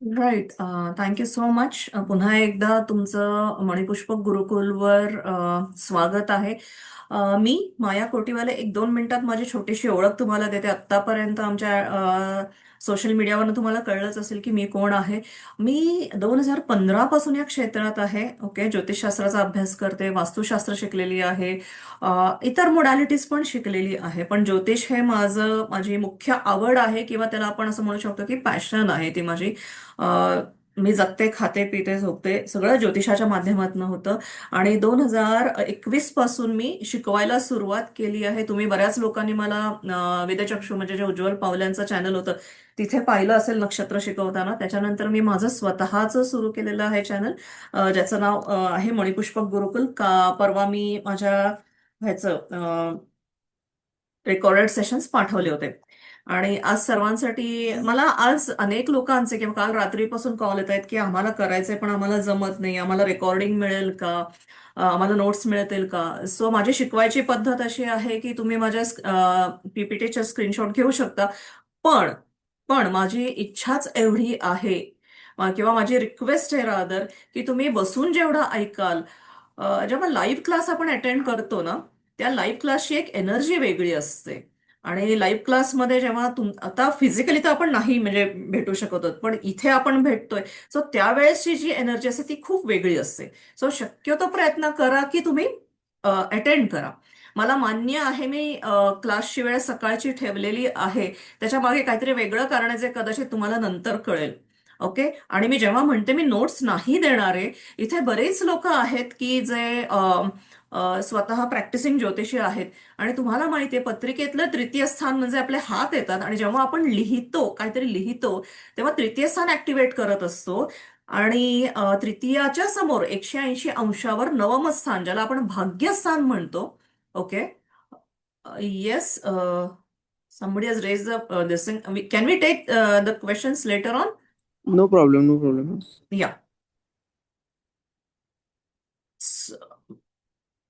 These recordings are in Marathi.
राईट. Thank you so much. पुन्हा एकदा तुमचं मणिपुष्पक गुरुकुलवर स्वागत आहे. मी माया कोटीवाले एक दोन मिनिटात माझी छोटीशी ओळख तुम्हाला देते. आत्तापर्यंत आमच्या सोशल मीडियावरून तुम्हाला कळलंच असेल की मी कोण आहे. मी 2015 पासून या क्षेत्रात आहे. ओके, ज्योतिषशास्त्राचा अभ्यास करते, वास्तुशास्त्र शिकलेली आहे, इतर मोडॅलिटीज पण शिकलेली आहे. पण ज्योतिष हे माझी मुख्य आवड आहे, किंवा त्याला आपण असं म्हणू शकतो की पॅशन आहे ती माझी. मी जगते, खाते, पिते, झोपते, सगळं ज्योतिषाच्या माध्यमातून होतं. आणि 2021 पासून मी शिकवायला सुरुवात केली आहे. तुम्ही बऱ्याच लोकांनी मला वेदचक्षु म्हणजे जे उज्ज्वल पावल्यांचं चॅनल होतं तिथे पाहिलं असेल नक्षत्र शिकवताना. त्याच्यानंतर मी माझं स्वतःचं सुरू केलेलं आहे चॅनल, ज्याचं नाव आहे मणिपुष्पक गुरुकुल. परवा मी माझ्या ह्याचं रेकॉर्डेड सेशन्स पाठवले होते. आणि आज सर्वांसाठी मला आज अनेक लोकांचे किंवा काल रात्रीपासून कॉल येत आहेत की आम्हाला करायचंय पण आम्हाला जमत नाही, आम्हाला रेकॉर्डिंग मिळेल का, आम्हाला नोट्स मिळतील का. सो माझी शिकवायची पद्धत अशी आहे की तुम्ही माझ्या पीपीटीचे स्क्रीनशॉट घेऊ शकता. पण पण माझी इच्छाच एवढी आहे, किंवा माझी रिक्वेस्ट आहे रादर, की तुम्ही बसून जेवढं ऐकाल, जेव्हा लाईव्ह क्लास आपण अटेंड करतो ना, त्या लाईव्ह क्लासची एक एनर्जी वेगळी असते. आणि लाईव्ह क्लासमध्ये जेव्हा आता फिजिकली तर आपण नाही म्हणजे भेटू शकत आहोत, पण इथे आपण भेटतोय. सो त्यावेळेसची जी एनर्जी असते ती खूप वेगळी असते. सो शक्यतो प्रयत्न करा की तुम्ही अटेंड करा. मला मान्य आहे मी क्लासची वेळ सकाळची ठेवलेली आहे. त्याच्या मागे काहीतरी वेगळं कारण आहे जे कदाचित तुम्हाला नंतर कळेल. ओके. आणि मी जेव्हा म्हणते मी नोट्स नाही देणारे, इथे बरेच लोक आहेत की जे स्वतः प्रॅक्टिसिंग ज्योतिषी आहेत. आणि तुम्हाला माहितीये पत्रिकेतलं तृतीय स्थान म्हणजे आपले हात येतात, आणि जेव्हा आपण लिहितो, काहीतरी लिहितो, तेव्हा तृतीय स्थान ऍक्टिव्हेट करत असतो. आणि तृतीयाच्या समोर 180 अंशावर नवम स्थान, ज्याला आपण भाग्यस्थान म्हणतो. Okay. Yes. somebody has raised this thing. Can we take the questions later on? No problem, no problem. या.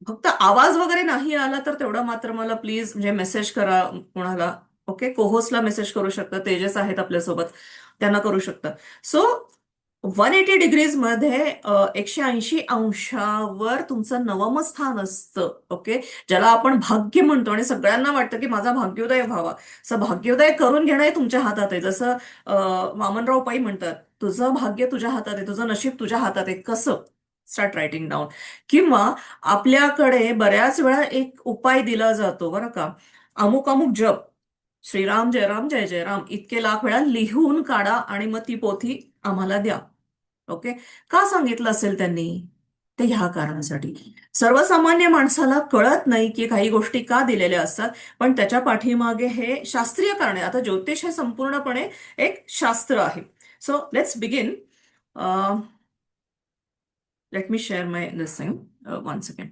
फक्त आवाज वगैरे नाही आला तर तेवढं मात्र मला प्लीज म्हणजे मेसेज करा कोणाला. ओके, कोहोसला मेसेज करू शकता, तेजस आहेत आपल्यासोबत, त्यांना करू शकता. सो 180 डिग्रीज मध्ये 180 अंशावर तुमचं नवम स्थान असतं. ओके. ज्याला आपण भाग्य म्हणतो, आणि सगळ्यांना वाटतं की माझा भाग्योदय व्हावा. असं भाग्योदय करून घेणं हे तुमच्या हातात आहे. जसं वामनराव पै म्हणतात, तुझं भाग्य तुझ्या हातात आहे, तुझं नशीब तुझ्या हातात आहे. कसं? Start writing down. किंवा आपल्याकडे बऱ्याच वेळा एक उपाय दिला जातो बरं का, अमुक अमुक जप, श्रीराम जय राम जय जय राम, इतके लाख वेळा लिहून काढा आणि मग ती पोथी आम्हाला द्या. ओके. का सांगितलं असेल त्यांनी? ते ह्या कारणासाठी. सर्वसामान्य माणसाला कळत नाही की काही गोष्टी का दिलेल्या असतात, पण त्याच्या पाठीमागे हे शास्त्रीय कारण आहे. आता ज्योतिष हे संपूर्णपणे एक शास्त्र आहे. So let's begin. Let me share my this thing. One second.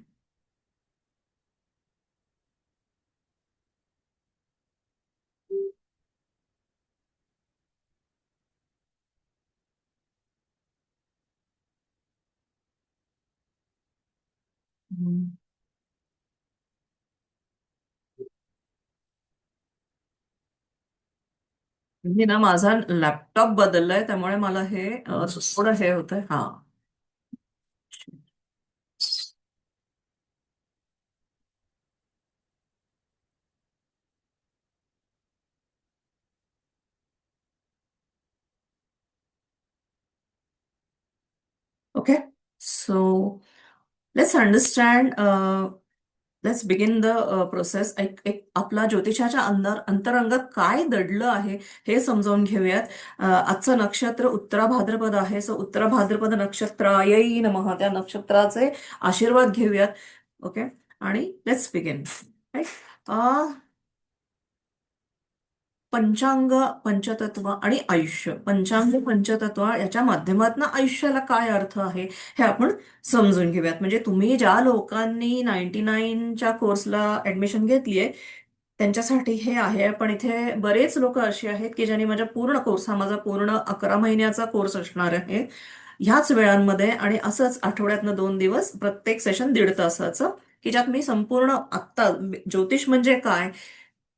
मी ना माझा लॅपटॉप बदललाय, त्यामुळे मला हे थोडं हे होतंय. हा. Okay. So let's understand. Let's begin the process. एक एक आपला ज्योतिषाच्या अंतरंगात काय दडलं आहे हे समजावून घेऊयात. आजचं नक्षत्र उत्तरा भाद्रपद आहे. सो उत्तरा भाद्रपद नक्षत्रायै नमः, त्या नक्षत्राचे आशीर्वाद घेऊयात. ओके. आणि लेट्स बिगिन. पंचांग, पंचतत्व आणि आयुष्य. पंचांग, पंचतत्व याच्या माध्यमातून आयुष्याला काय अर्थ आहे हे आपण समजून घेऊयात. म्हणजे तुम्ही ज्या लोकांनी 99च्या कोर्सला ऍडमिशन घेतलीये त्यांच्यासाठी हे आहे. पण इथे बरेच लोक असे आहेत की ज्यांनी माझा पूर्ण कोर्स, हा माझा पूर्ण 11 महिन्याचा कोर्स असणार आहे, ह्याच वेळांमध्ये, आणि असंच आठवड्यातनं 2 दिवस, प्रत्येक सेशन 1.5 तासाचं, की ज्यात मी संपूर्ण आत्ता ज्योतिष म्हणजे काय,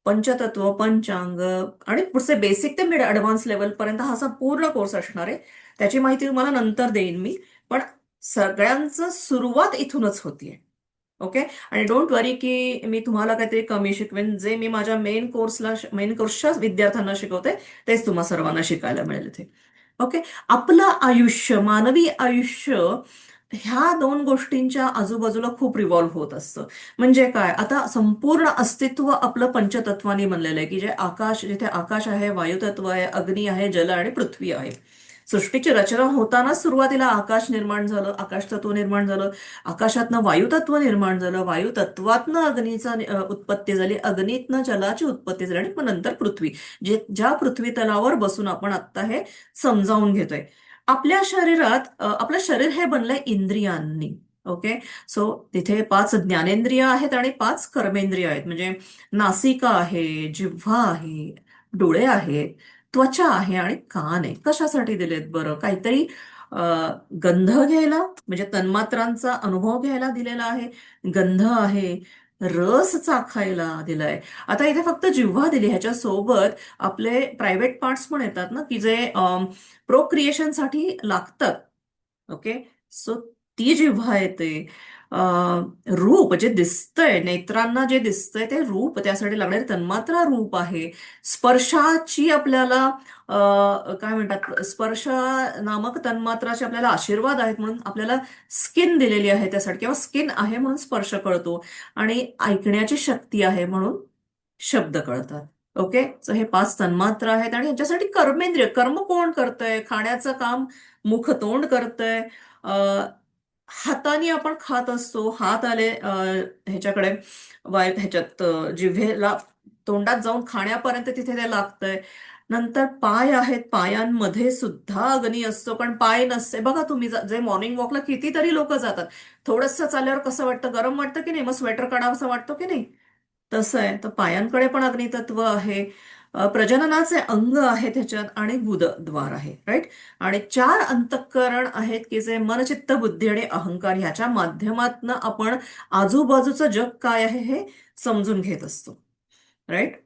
पंचतत्व, पंचांग आणि पुढचे बेसिक ते मिड ऍडव्हान्स लेवल पर्यंत हा असा पूर्ण कोर्स असणार आहे. त्याची माहिती तुम्हाला नंतर देईन मी. पण सगळ्यांचं सुरुवात इथूनच होतीये. ओके. आणि डोंट वरी की मी तुम्हाला काहीतरी कमी शिकवेन. जे मी माझ्या मेन कोर्सच्या विद्यार्थ्यांना शिकवते तेच तुम्हा सर्वांना शिकायला मिळेल इथे. ओके. आपलं आयुष्य, मानवी आयुष्य ह्या दोन गोष्टींच्या आजूबाजूला खूप रिव्हॉल्व्ह होत असतं. म्हणजे काय, आता संपूर्ण अस्तित्व आपलं पंचतत्वानी बनलेलं आहे, की जे आकाश, जिथे आकाश आहे, वायुतत्व आहे, अग्नी आहे, जल आणि पृथ्वी आहे. सृष्टीची रचना होताना सुरुवातीला आकाश निर्माण झालं, आकाश तत्व निर्माण झालं, आकाशातनं वायुतत्व निर्माण झालं, वायुतत्वातनं उत्पत्ती झाली, अग्नीतनं जलाची उत्पत्ती झाली आणि मग नंतर पृथ्वी, जे ज्या पृथ्वी तलावर बसून आपण आत्ता हे समजावून घेतोय. आपल्या शरीरात आपलं शरीर हे बनलंय इंद्रियांनी. ओके. सो तिथे 5 ज्ञानेंद्रिय आहेत आणि 5 कर्मेंद्रिय आहेत. म्हणजे नासिका आहे, जिव्हा आहे, डोळे आहेत, त्वचा आहे आणि कान आहे. कशासाठी दिलेत बरं? काहीतरी अ, गंध घ्यायला, म्हणजे तन्मात्रांचा अनुभव घ्यायला दिलेला आहे. गंध आहे, रस चाखायला दिलाय. आता इथे फक्त जिव्हा दिली, ह्याच्यासोबत आपले प्रायव्हेट पार्ट्स पण येतात ना, की जे प्रोक्रिएशनसाठी लागतात. ओके. सो ती जिव्हा येते. रूप जे दिसतंय, नेत्रांना जे दिसतंय ते रूप, त्यासाठी लागणारी तन्मात्रा रूप आहे. स्पर्शाची आपल्याला काय म्हणतात, स्पर्श नामक तन्मात्राचे आपल्याला आशीर्वाद आहेत म्हणून आपल्याला स्किन दिलेली आहे त्यासाठी, किंवा स्किन आहे म्हणून स्पर्श कळतो. आणि ऐकण्याची शक्ती आहे म्हणून शब्द कळतात. ओके. सो हे 5 तन्मात्रा आहेत आणि ह्याच्यासाठी कर्मेंद्रिय, कर्म कोण करतंय? खाण्याचं काम मुख तोंड करतंय. हाताने आपण खात असतो, हात आले ह्याच्याकडे, ह्याच्यात जिव्हेला, तोंडात जाऊन खाण्यापर्यंत तिथे ते लागतंय. नंतर पाय आहेत, पायांमध्ये सुद्धा अग्नी असतो, पण पाय नसते बघा. तुम्ही जे मॉर्निंग वॉकला कितीतरी लोक जातात, थोडंसं चालल्यावर कसं वाटतं, गरम वाटतं की नाही, मग स्वेटर काढावंसं वाटतो की नाही, तसं आहे. तर पायांकडे पण अग्नितत्व आहे. प्रजननाचे अंग आहे त्याच्यात आणि गुदद्वार आहे, राईट. आणि 4 अंतःकरण आहेत, की जे मन, चित्त, बुद्धी आणि अहंकार ह्याच्या माध्यमातनं आपण आजूबाजूचं जग काय आहे हे समजून घेत असतो, राईट.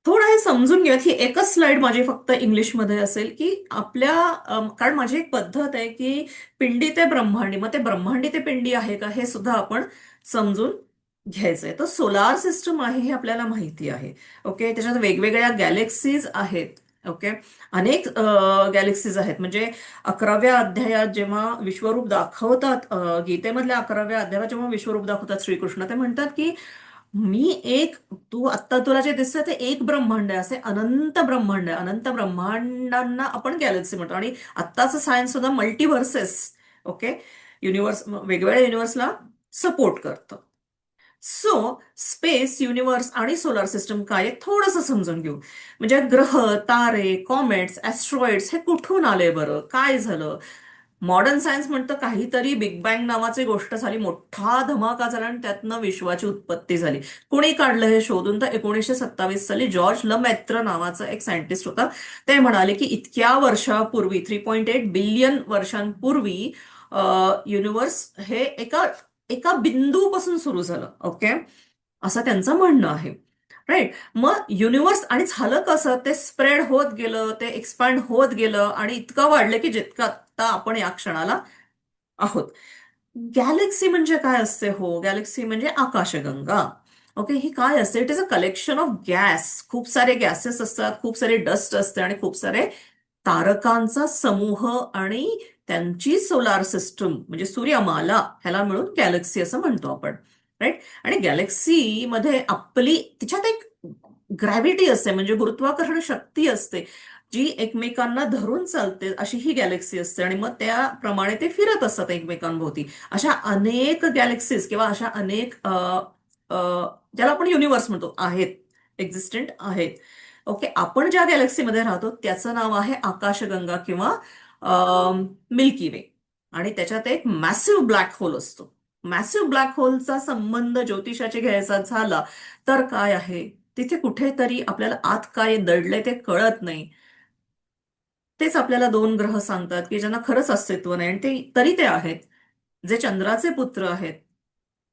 थोडं हे समजून घेऊयात. ही एकच स्लाइड माझी फक्त इंग्लिशमध्ये असेल, की आपल्या कारण माझी एक पद्धत आहे की पिंडी ते ब्रह्मांडी, मग ते ब्रह्मांडी ते पिंडी आहे का हे सुद्धा आपण समजून घ्यायचंय. तर सोलार सिस्टम आहे हे आपल्याला माहिती आहे. ओके. त्याच्यात वेगवेगळ्या गॅलेक्सीज आहेत. ओके. अनेक गॅलेक्सीज आहेत. म्हणजे 11व्या अध्यायात जेव्हा विश्वरूप दाखवतात, गीतेमधल्या 11व्या अध्यायात जेव्हा विश्वरूप दाखवतात श्रीकृष्ण, ते म्हणतात की मी एक, तू आत्ता तुला जे दिसतं ते एक ब्रह्मांड आहे, असे अनंत ब्रह्मांड आहे. अनंत ब्रह्मांडांना आपण गॅलेक्सी म्हणतो. आणि आत्ताचं सायन्स सुद्धा मल्टिव्हर्सेस, ओके, युनिव्हर्स, वेगवेगळ्या युनिव्हर्सला सपोर्ट करतं. सो स्पेस, युनिव्हर्स आणि सोलार सिस्टम काय आहे थोडंसं समजून घेऊ. म्हणजे ग्रह, तारे, कॉमेट्स, ऍस्ट्रॉइड्स हे कुठून आले बरं, काय झालं? मॉडर्न सायन्स म्हणतं काहीतरी बिग बँग नावाची गोष्ट झाली, मोठा धमाका झाला आणि त्यातनं विश्वाची उत्पत्ती झाली. कोणी काढलं हे शोधून? तर 1927 साली जॉर्ज लमॅत्र नावाचा एक सायंटिस्ट होता. ते म्हणाले की इतक्या वर्षापूर्वी, 3.8 बिलियन वर्षांपूर्वी युनिव्हर्स हे एका एका बिंदूपासून सुरू झालं. ओके. असं त्यांचं म्हणणं आहे, राईट. मग युनिव्हर्स, आणि झालं कसं, ते स्प्रेड होत गेलं, ते एक्सपांड होत गेलं आणि इतकं वाढलं की जितकं आता आपण या क्षणाला आहोत. गॅलेक्सी म्हणजे काय असते? हो, गॅलेक्सी म्हणजे आकाशगंगा. ओके. ही काय असते? It is a collection of gas. खूप सारे गॅसेस असतात, खूप सारे डस्ट असते आणि खूप सारे तारकांचा समूह आणि त्यांची सोलार सिस्टम, म्हणजे सूर्यमाला, ह्याला मिळून गॅलेक्सी असं म्हणतो आपण, राईट. आणि गॅलेक्सी मध्ये आपली, तिच्यात एक ग्रॅव्हिटी असते, म्हणजे गुरुत्वाकर्षण शक्ती असते, जी एकमेकांना धरून चालते, अशी ही गॅलेक्सी असते. आणि मग त्याप्रमाणे ते फिरत असतात एकमेकांभोवती. अशा अनेक गॅलेक्सीज किंवा अशा अनेक अ, ज्याला आपण युनिव्हर्स म्हणतो, आहेत, एक्झिस्टंट आहेत. ओके. आपण ज्या गॅलेक्सीमध्ये राहतो त्याचं नाव आहे आकाशगंगा किंवा मिल्की वे. आणि त्याच्यात एक मॅसिव्ह ब्लॅक होल असतो. मॅसिव्ह ब्लॅक होलचा संबंध ज्योतिषाचे घ्यायचा झाला तर काय आहे, तिथे कुठेतरी आपल्याला आत काय दडलंय ते कळत नाही. तेच आपल्याला 2 ग्रह सांगतात की ज्यांना खरंच अस्तित्व नाही, आणि ते तरी ते आहेत, जे चंद्राचे पुत्र आहेत.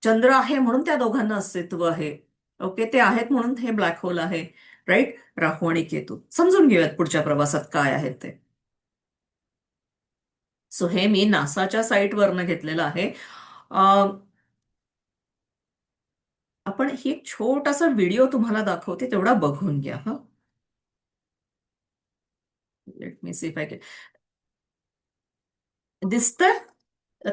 चंद्र आहे म्हणून त्या दोघांना अस्तित्व आहे. ओके, ते आहेत म्हणून हे ब्लॅक होल आहे. राईट. राहू आणि केतू समजून घेऊयात पुढच्या प्रवासात काय आहेत ते. सो हे मी नासाच्या साईटवरनं घेतलेलं आहे. अं, आपण ही एक छोटासा व्हिडिओ तुम्हाला दाखवते, तेवढा बघून घ्या. हा, let me see if I can. दिसतंय?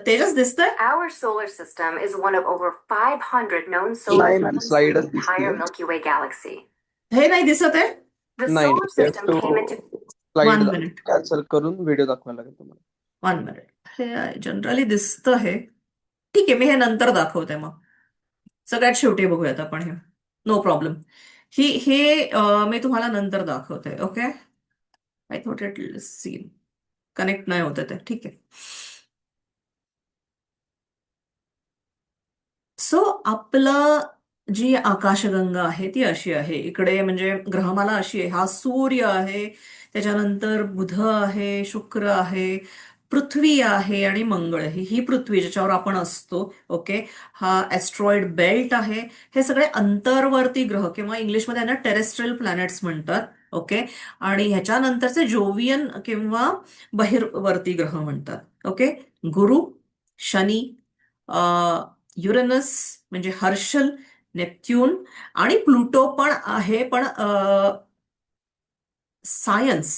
तेजस दिसतंय? Our solar system is one of over 500 known solar नाही ma'am, systems in the स्लाइडच entire दिसतीये. Milky Way galaxy. हे नाही दिसत आहे? The नाही solar नाही, system तो came into slide 1 minute. Cancel करून व्हिडिओ दाखवायला लागेल तुम्हाला. 1 minute. हे जनरली दिसतं हे. ठीक आहे, मी हे नंतर दाखवते मग. सगळ्यात शेवटी बघूयात आपण हे. No problem. मी तुम्हाला नंतर दाखवते. Okay. I thought it seen connect नाही होत ते. ठीक आहे. सो आपलं जी आकाशगंगा आहे ती अशी आहे. इकडे म्हणजे ग्रहमाला अशी आहे. हा सूर्य आहे, त्याच्यानंतर बुध आहे, शुक्र आहे, पृथ्वी आहे आणि मंगळ आहे. ही पृथ्वी ज्याच्यावर आपण असतो. ओके. हा ॲस्ट्रॉइड बेल्ट आहे. हे सगळे अंतर्वर्ती ग्रह किंवा इंग्लिशमध्ये यांना टेरेस्ट्रियल प्लॅनेट्स म्हणतात. ओके. आणि ह्याच्यानंतरचे जोवियन किंवा बहिर्वर्ती ग्रह म्हणतात. ओके. गुरु, शनी, युरेनस म्हणजे हर्षल, नेपच्यून आणि प्लुटो पण आहे. पण सायन्स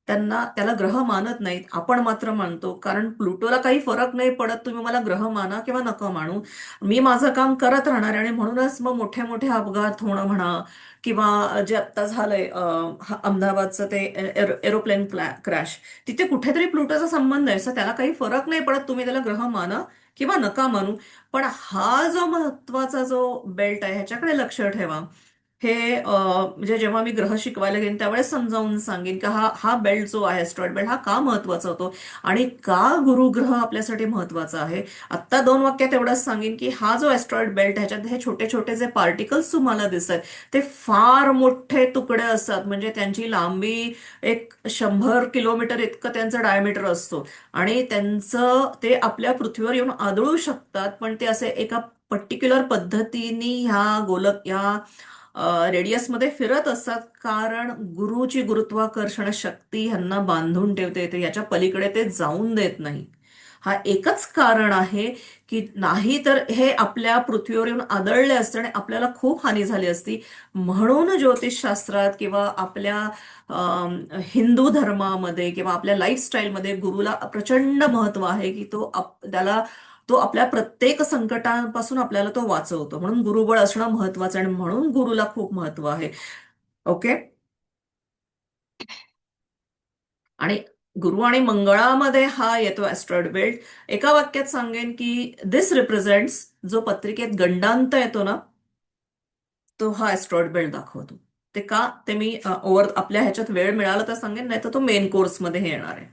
त्याला ग्रह मानत नाहीत, आपण मात्र मानतो. कारण प्लुटोला काही फरक नाही पडत, तुम्ही मला ग्रह माना किंवा नका मानू, मी माझं काम करत राहणार आहे. आणि म्हणूनच मग मोठे मोठे अपघात होणं म्हणा, किंवा जे आत्ता झालंय अहमदाबादचं ते एरोप्लेन क्रॅश, तिथे कुठेतरी प्लुटोचा संबंध आहे. सो त्याला काही फरक नाही पडत, तुम्ही त्याला ग्रह माना किंवा नका मानू. पण हा जो महत्वाचा जो बेल्ट आहे ह्याच्याकडे लक्ष ठेवा. हे म्हणजे जेव्हा मी ग्रह शिकवायला घेईन त्यावेळेस समजावून सांगेन की हा हा बेल्ट जो आहे, एस्ट्रॉइड बेल्ट, हा का महत्वाचा होतो आणि का गुरुग्रह आपल्यासाठी महत्वाचा आहे. आत्ता 2 वाक्यात एवढंच सांगेन की हा जो एस्ट्रॉइड बेल्ट, ह्याच्यात हे छोटे छोटे जे पार्टिकल्स तुम्हाला दिसत ते फार मोठे तुकडे असतात. म्हणजे त्यांची लांबी 100 किलोमीटर इतकं त्यांचं डायमीटर असतो. आणि त्यांचं ते आपल्या पृथ्वीवर येऊन आदळू शकतात, पण ते असे एका पर्टिक्युलर पद्धतीने ह्या रेडियसमध्ये फिरत असतात. कारण गुरुची गुरुत्वाकर्षण शक्ती ह्यांना बांधून ठेवते येते, याच्या पलीकडे ते जाऊन देत नाही. हा एकच कारण आहे की नाही तर हे आपल्या पृथ्वीवर येऊन आदळले असते आणि आपल्याला खूप हानी झाली असती. म्हणून ज्योतिषशास्त्रात किंवा आपल्या हिंदू धर्मामध्ये किंवा आपल्या लाईफस्टाईलमध्ये गुरुला प्रचंड महत्व आहे की तो आपल्या प्रत्येक संकटापासून आपल्याला तो वाचवतो. म्हणून गुरुबळ असणं महत्वाचं आणि म्हणून गुरुला खूप महत्व आहे. ओके. आणि गुरु आणि मंगळामध्ये हा येतो ऍस्ट्रॉइड बेल्ट. एका वाक्यात सांगेन की दिस रिप्रेझेंट्स, जो पत्रिकेत गंडांत येतो ना, तो हा ऍस्ट्रॉइड बेल्ट दाखवतो. ते का ते मी ओव्हर आपल्या ह्याच्यात वेळ मिळाला तर सांगेन, नाही तर तो मेन कोर्समध्ये हे येणार आहे.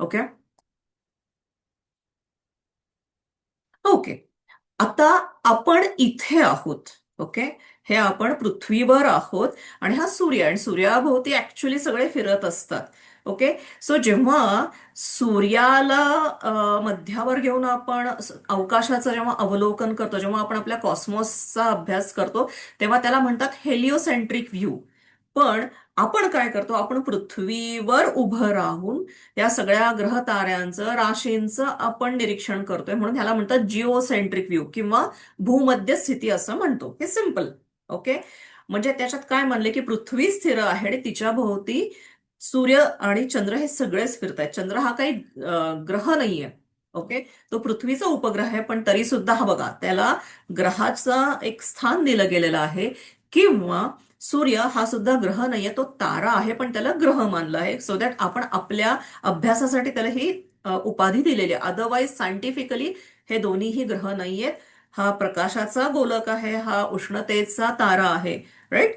ओके. ओके. आता आपण इथे आहोत. ओके. हे आपण पृथ्वीवर आहोत आणि हा सूर्य, आणि सूर्याभोवती ऍक्च्युली सगळे फिरत असतात. ओके. सो जेव्हा सूर्याला मध्यावर घेऊन आपण अवकाशाचं जेव्हा अवलोकन करतो, जेव्हा आपण आपल्या कॉस्मॉसचा अभ्यास करतो, तेव्हा त्याला म्हणतात हेलिओसेंट्रिक व्ह्यू. पण आपण काय करतो, आपण पृथ्वीवर उभं राहून या सगळ्या ग्रह ताऱ्यांचं, राशींचं आपण निरीक्षण करतोय. म्हणून ह्याला म्हणतात जिओसेंट्रिक व्ह्यू किंवा भूमध्य स्थिती असं म्हणतो. हे सिम्पल. ओके. म्हणजे त्याच्यात काय म्हणले की पृथ्वी स्थिर आहे आणि तिच्या भोवती सूर्य आणि चंद्र हे सगळेच फिरत आहेत. चंद्र हा काही ग्रह नाहीये. ओके. तो पृथ्वीचा उपग्रह आहे, पण तरी सुद्धा हा बघा, त्याला ग्रहाचा एक स्थान दिलं गेलेलं आहे. किंवा सूर्य हा सुद्धा ग्रह नाहीये, तो तारा आहे, पण त्याला ग्रह मानलं आहे. सो दॅट आपण आपल्या अभ्यासासाठी त्याला ही उपाधी दिलेली आहे. अदरवाईज सायंटिफिकली हे दोन्हीही ग्रह नाहीयेत. हा प्रकाशाचा गोलक आहे, हा उष्णतेचा तारा आहे. राईट.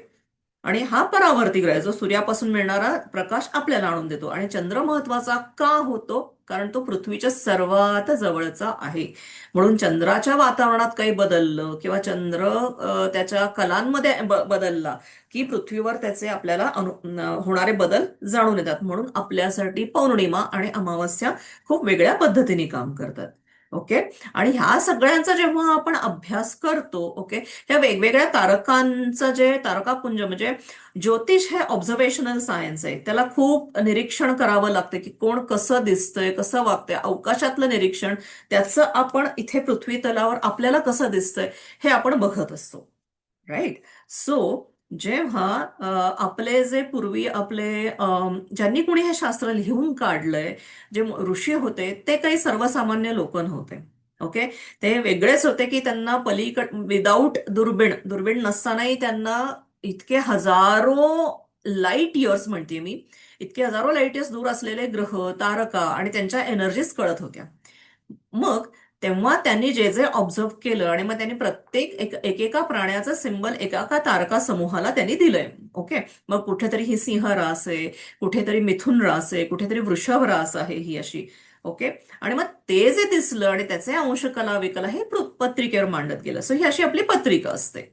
आणि हा परावर्ती ग्रह आहे, जो सूर्यापासून मिळणारा प्रकाश आपल्याला आणून देतो. आणि चंद्र महत्वाचा का होतो, कारण तो पृथ्वीच्या सर्वात जवळचा आहे. म्हणून चंद्राच्या वातावरणात काही बदललं किंवा चंद्र त्याच्या कलांमध्ये बदलला की पृथ्वीवर त्याचे आपल्याला होणारे बदल जाणून येतात. म्हणून आपल्यासाठी पौर्णिमा आणि अमावस्या खूप वेगळ्या पद्धतीने काम करतात. ओके. आणि ह्या सगळ्यांचा जेव्हा आपण अभ्यास करतो, ओके, ह्या वेगवेगळ्या तारकांचं जे तारकापुंज म्हणजे ज्योतिष हे ऑब्झर्वेशनल सायन्स आहे. त्याला खूप निरीक्षण करावं लागतं की कोण कसं दिसतंय, कसं वागतंय, अवकाशातलं निरीक्षण, त्याचं आपण इथे पृथ्वी तलावर आपल्याला कसं दिसतंय हे आपण बघत असतो. राईट. सो जेव्हा आपले जे पूर्वी आपले ज्यांनी कोणी हे शास्त्र लिहून काढलंय, जे ऋषी होते ते काही सर्वसामान्य लोक नव्हते. ओके. ते वेगळेच होते की त्यांना विदाऊट दुर्बीण नसतानाही त्यांना इतके हजारो लाईट इयर्स म्हणते मी, इतके हजारो लाईट इयर्स दूर असलेले ग्रह, तारका आणि त्यांच्या एनर्जीज कळत होत्या. मग तेव्हा त्यांनी जे जे ऑब्झर्व केलं आणि मग त्यांनी प्रत्येक एकेका प्राण्याचं सिंबल एका तारका समूहाला त्यांनी दिलंय. ओके. मग कुठेतरी ही सिंह रास आहे, कुठेतरी मिथुन रास आहे, कुठेतरी वृषभ रास आहे ही अशी. ओके. आणि मग ते जे दिसलं आणि त्याचे अंशकला विकला हे पत्रिकेवर मांडत गेलं. सो ही अशी आपली पत्रिका असते.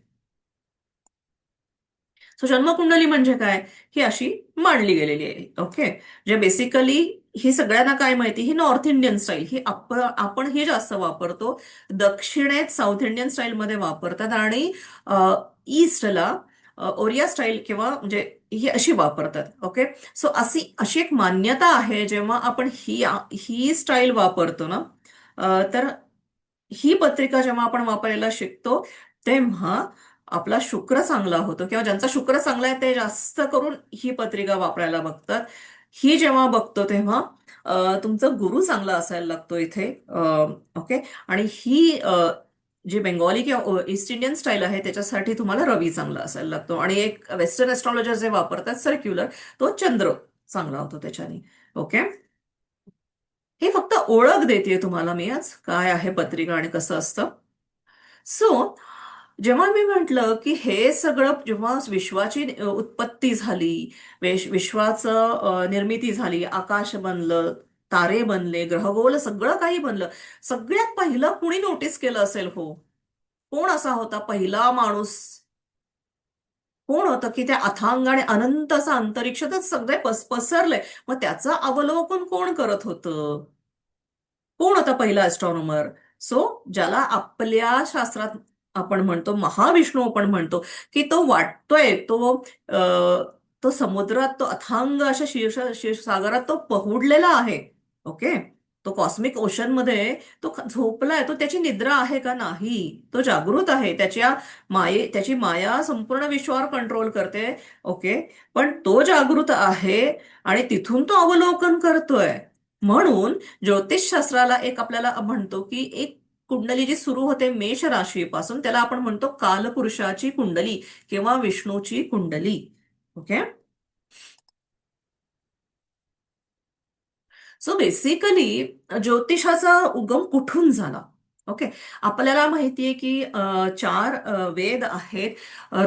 सो जन्मकुंडली म्हणजे काय, ही अशी मांडली गेलेली आहे. ओके. जे बेसिकली ही सगळ्यांना काय माहिती, ही नॉर्थ इंडियन स्टाईल ही आपण ही जास्त वापरतो. दक्षिणेत साऊथ इंडियन स्टाईलमध्ये वापरतात आणि ईस्टला ओरिया स्टाईल किंवा म्हणजे ही अशी वापरतात. ओके. सो अशी एक मान्यता आहे, जेव्हा आपण ही ही स्टाईल वापरतो ना, तर ही पत्रिका जेव्हा आपण वापरायला शिकतो, तेव्हा आपला शुक्र चांगला होतो किंवा ज्यांचा शुक्र चांगला आहे ते जास्त करून ही पत्रिका वापरायला बघतात. ही जेव्हा बघतो तेव्हा तुमचा गुरु चांगला असायला लागतो इथे. ओके. आणि ही जी बेंगॉली किंवा ईस्ट इंडियन स्टाईल आहे त्याच्यासाठी तुम्हाला रवी चांगला असायला लागतो. आणि एक वेस्टर्न एस्ट्रॉलॉजर जे वापरतात सर्क्युलर, तो चंद्र चांगला होतो त्याच्याने. ओके. हे फक्त ओळख देते तुम्हाला मी आज काय आहे पत्रिका आणि कसं असतं. सो जेव्हा मी म्हंटल की हे सगळं जेव्हा विश्वाची उत्पत्ती झाली, विश्वाचं निर्मिती झाली, आकाश बनलं, तारे बनले, ग्रहगोल सगळं काही बनलं, सगळ्यात पहिलं कुणी नोटीस केलं असेल हो? कोण असा होता पहिला माणूस? कोण होतं की त्या अथांग आणि अनंत असं अंतरिक्षातच सगळे पसरलंय, मग त्याचं अवलोकन कोण करत होतं? कोण होता पहिला ॲस्ट्रॉनॉमर? सो ज्याला आपल्या शास्त्रात आपण म्हणतो महाविष्णू आपण म्हणतो, की तो वाटतोय, तो समुद्रात, तो अथांग अशा क्षीरसागरात तो पहुडलेला आहे. ओके. तो कॉस्मिक ओशन मध्ये तो झोपलाय, तो त्याची निद्रा आहे का? नाही. तो जागृत आहे. त्याची माया संपूर्ण विश्वावर कंट्रोल करते. ओके. पण तो जागृत आहे आणि तिथून तो अवलोकन करतोय. म्हणून ज्योतिषशास्त्राला एक आपल्याला म्हणतो की एक कुंडली जी सुरू होते मेष राशीपासून, त्याला आपण म्हणतो कालपुरुषाची कुंडली किंवा विष्णूची कुंडली. ओके. सो बेसिकली ज्योतिषाचा उगम कुठून झाला? ओके. आपल्याला माहितीये की चार वेद आहेत.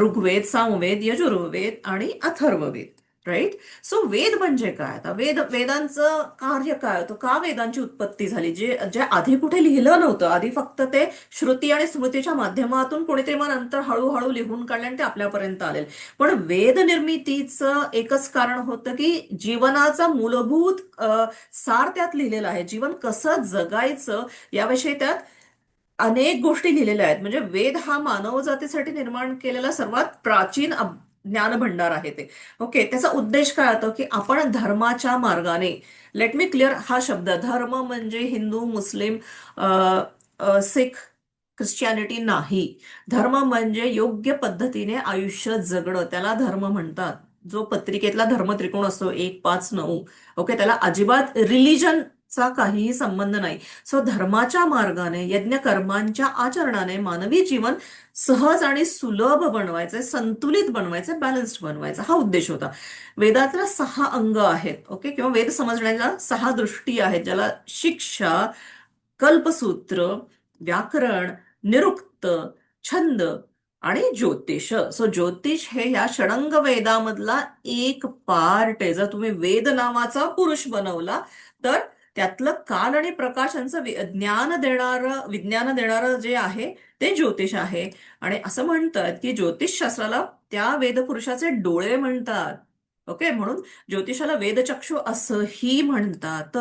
ऋग्वेद, सामवेद, यजुर्वेद आणि अथर्ववेद. राईट. सो वेद म्हणजे काय? आता वेदांचं कार्य काय होतं? का वेदांची उत्पत्ती झाली? जे आधी कुठे लिहिलं नव्हतं, आधी फक्त ते श्रुती आणि स्मृतीच्या माध्यमातून कोणीतरी मग नंतर हळूहळू लिहून काढले आणि ते आपल्यापर्यंत आले. पण वेद निर्मितीचं एकच कारण होतं की जीवनाचा मूलभूत सार त्यात लिहिलेला आहे. जीवन कसं जगायचं याविषयी त्यात अनेक गोष्टी लिहिलेल्या आहेत. म्हणजे वेद हा मानवजातीसाठी निर्माण केलेला सर्वात प्राचीन ज्ञानभंडार आहे ते. ओके. त्याचा उद्देश काय होतो की आपण धर्माच्या मार्गाने, लेट मी क्लिअर हा शब्द, धर्म म्हणजे हिंदू, मुस्लिम, सिख, ख्रिश्चियानिटी नाही. धर्म म्हणजे योग्य पद्धतीने आयुष्य जगणं, त्याला धर्म म्हणतात. जो पत्रिकेतला धर्म त्रिकोण असतो 1, 5, 9, ओके, त्याला अजिबात रिलिजनचा काहीही संबंध नाही. सो धर्माच्या मार्गाने, यज्ञ कर्मांच्या आचरणाने मानवी जीवन सहज आणि सुलभ बनवायचं, संतुलित बनवायचं, बॅलन्स्ड बनवायचं, हा उद्देश होता. वेदातला 6 अंग आहेत. ओके. किंवा वेद समजण्याच्या 6 दृष्टी आहेत, ज्याला शिक्षा, कल्पसूत्र, व्याकरण, निरुक्त, छंद आणि ज्योतिष. सो ज्योतिष हे या षडंग वेदामधला एक पार्ट आहे. जर तुम्ही वेद नावाचा पुरुष बनवला तर त्यातलं काल आणि प्रकाश यांचं विज्ञान देणारं जे आहे ते ज्योतिष आहे. आणि असं म्हणतात की ज्योतिषशास्त्राला त्या वेदपुरुषाचे डोळे म्हणतात. ओके, म्हणून ज्योतिषाला वेदचक्षु असंही म्हणतात.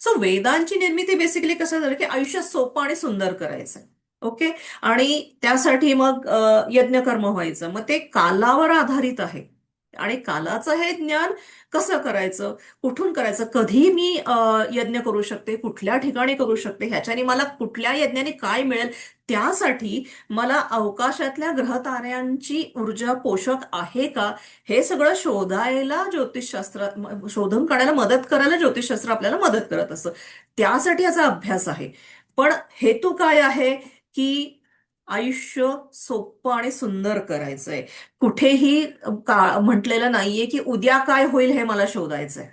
सो वेदांची निर्मिती बेसिकली कसं झालं की आयुष्य सोपं आणि सुंदर करायचं. ओके. आणि त्यासाठी मग यज्ञकर्म व्हायचं, मग ते कालावर आधारित आहे. आणि कालाचं हे ज्ञान कसं करायचं, कुठून करायचं, कधी मी यज्ञ करू शकते, कुठल्या ठिकाणी करू शकते, ह्याच्याने मला कुठल्या यज्ञाने काय मिळेल, त्यासाठी मला अवकाशातल्या ग्रहताऱ्यांची ऊर्जा पोषक आहे का, हे सगळं शोधायला ज्योतिषशास्त्र, शोधून काढायला मदत करायला ज्योतिषशास्त्र आपल्याला मदत करत असतं. त्यासाठी याचा अभ्यास आहे. पण हेतू काय आहे की आयुष्य सोपं आणि सुंदर करायचंय. कुठेही म्हटलेलं नाहीये की उद्या काय होईल हे मला शोधायचंय.